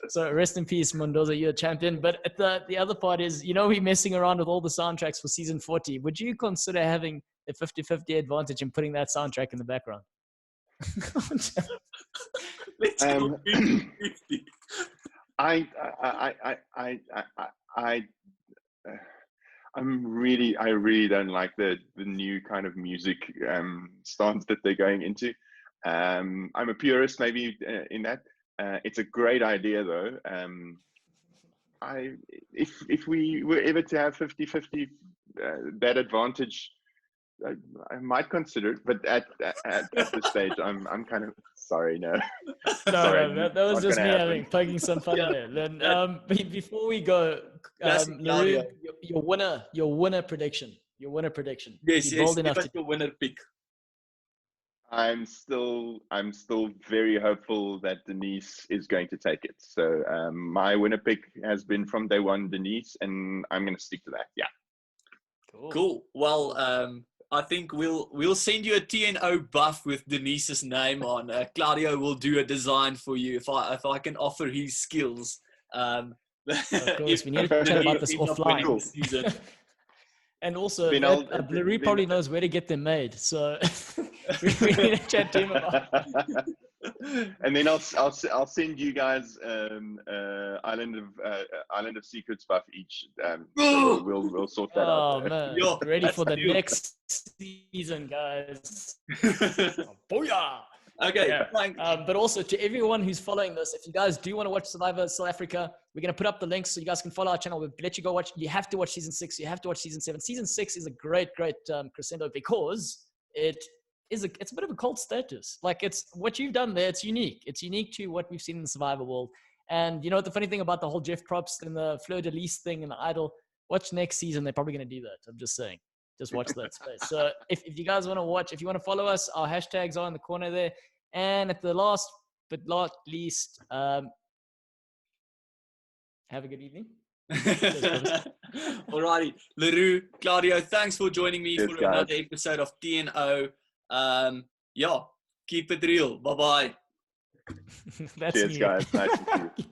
C: So rest in peace, Mendoza, you're a champion. But the other part is, we're messing around with all the soundtracks for season 40. Would you consider having a 50-50 advantage and putting that soundtrack in the background?
E: Let's go 50-50.
D: I really don't like the new kind of music stance that they're going into. I'm a purist maybe in that. It's a great idea though. If we were ever to have 50-50 that advantage, I might consider it, but at this stage, I'm kind of sorry. No, sorry,
C: No, that was
D: not
C: just me
D: gonna happen.
C: poking some fun
E: Yeah,
C: there. Then before we go,
E: Classic
C: Leroux,
E: Claudio.
C: your winner prediction. Your winner prediction.
E: Yes,
C: Be
E: yes.
C: bold
E: Give
C: enough
E: us
C: to.
E: your winner pick.
D: I'm still very hopeful that Denise is going to take it. So my winner pick has been from day one, Denise, and I'm going to stick to that. Yeah.
E: Cool. Well, I think we'll send you a TNO buff with Denise's name on. Claudio will do a design for you if I can offer his skills.
C: Of course, we need to chat about this offline.
D: Cool.
E: Season.
C: And also,
D: Then
C: Leroux probably knows where to get them made. So we need to chat to him about it.
D: And then I'll send you guys Island of Secrets buff each. So we'll sort that out.
C: Oh man,
E: Yo,
C: ready for the
E: that's you.
C: next season, guys. Booyah!
E: Okay.
C: Yeah.
E: Thanks.
C: But also to everyone who's following this, if you guys do want to watch Survivor South Africa, we're going to put up the links so you guys can follow our channel. We'll let you go watch. You have to watch season 6. You have to watch season 7. Season 6 is a great crescendo because it's a bit of a cult status. Like it's what you've done there. It's unique. It's unique to what we've seen in the Survivor world. And you know what the funny thing about the whole Jeff Probst and the Fleur de Lis thing and the Idol? Watch next season. They're probably going to do that. I'm just saying. Just watch that space. So if you guys want to watch, if you want to follow us, our hashtags are in the corner there. And at the last but not least, have a good evening.
E: Alrighty, Leroux, Claudio, thanks for joining me
D: Cheers,
E: for
D: guys.
E: another episode of TNO. Yeah, keep it real. Bye bye.
C: That's
D: Cheers,
C: new.
D: guys. Nice to see you.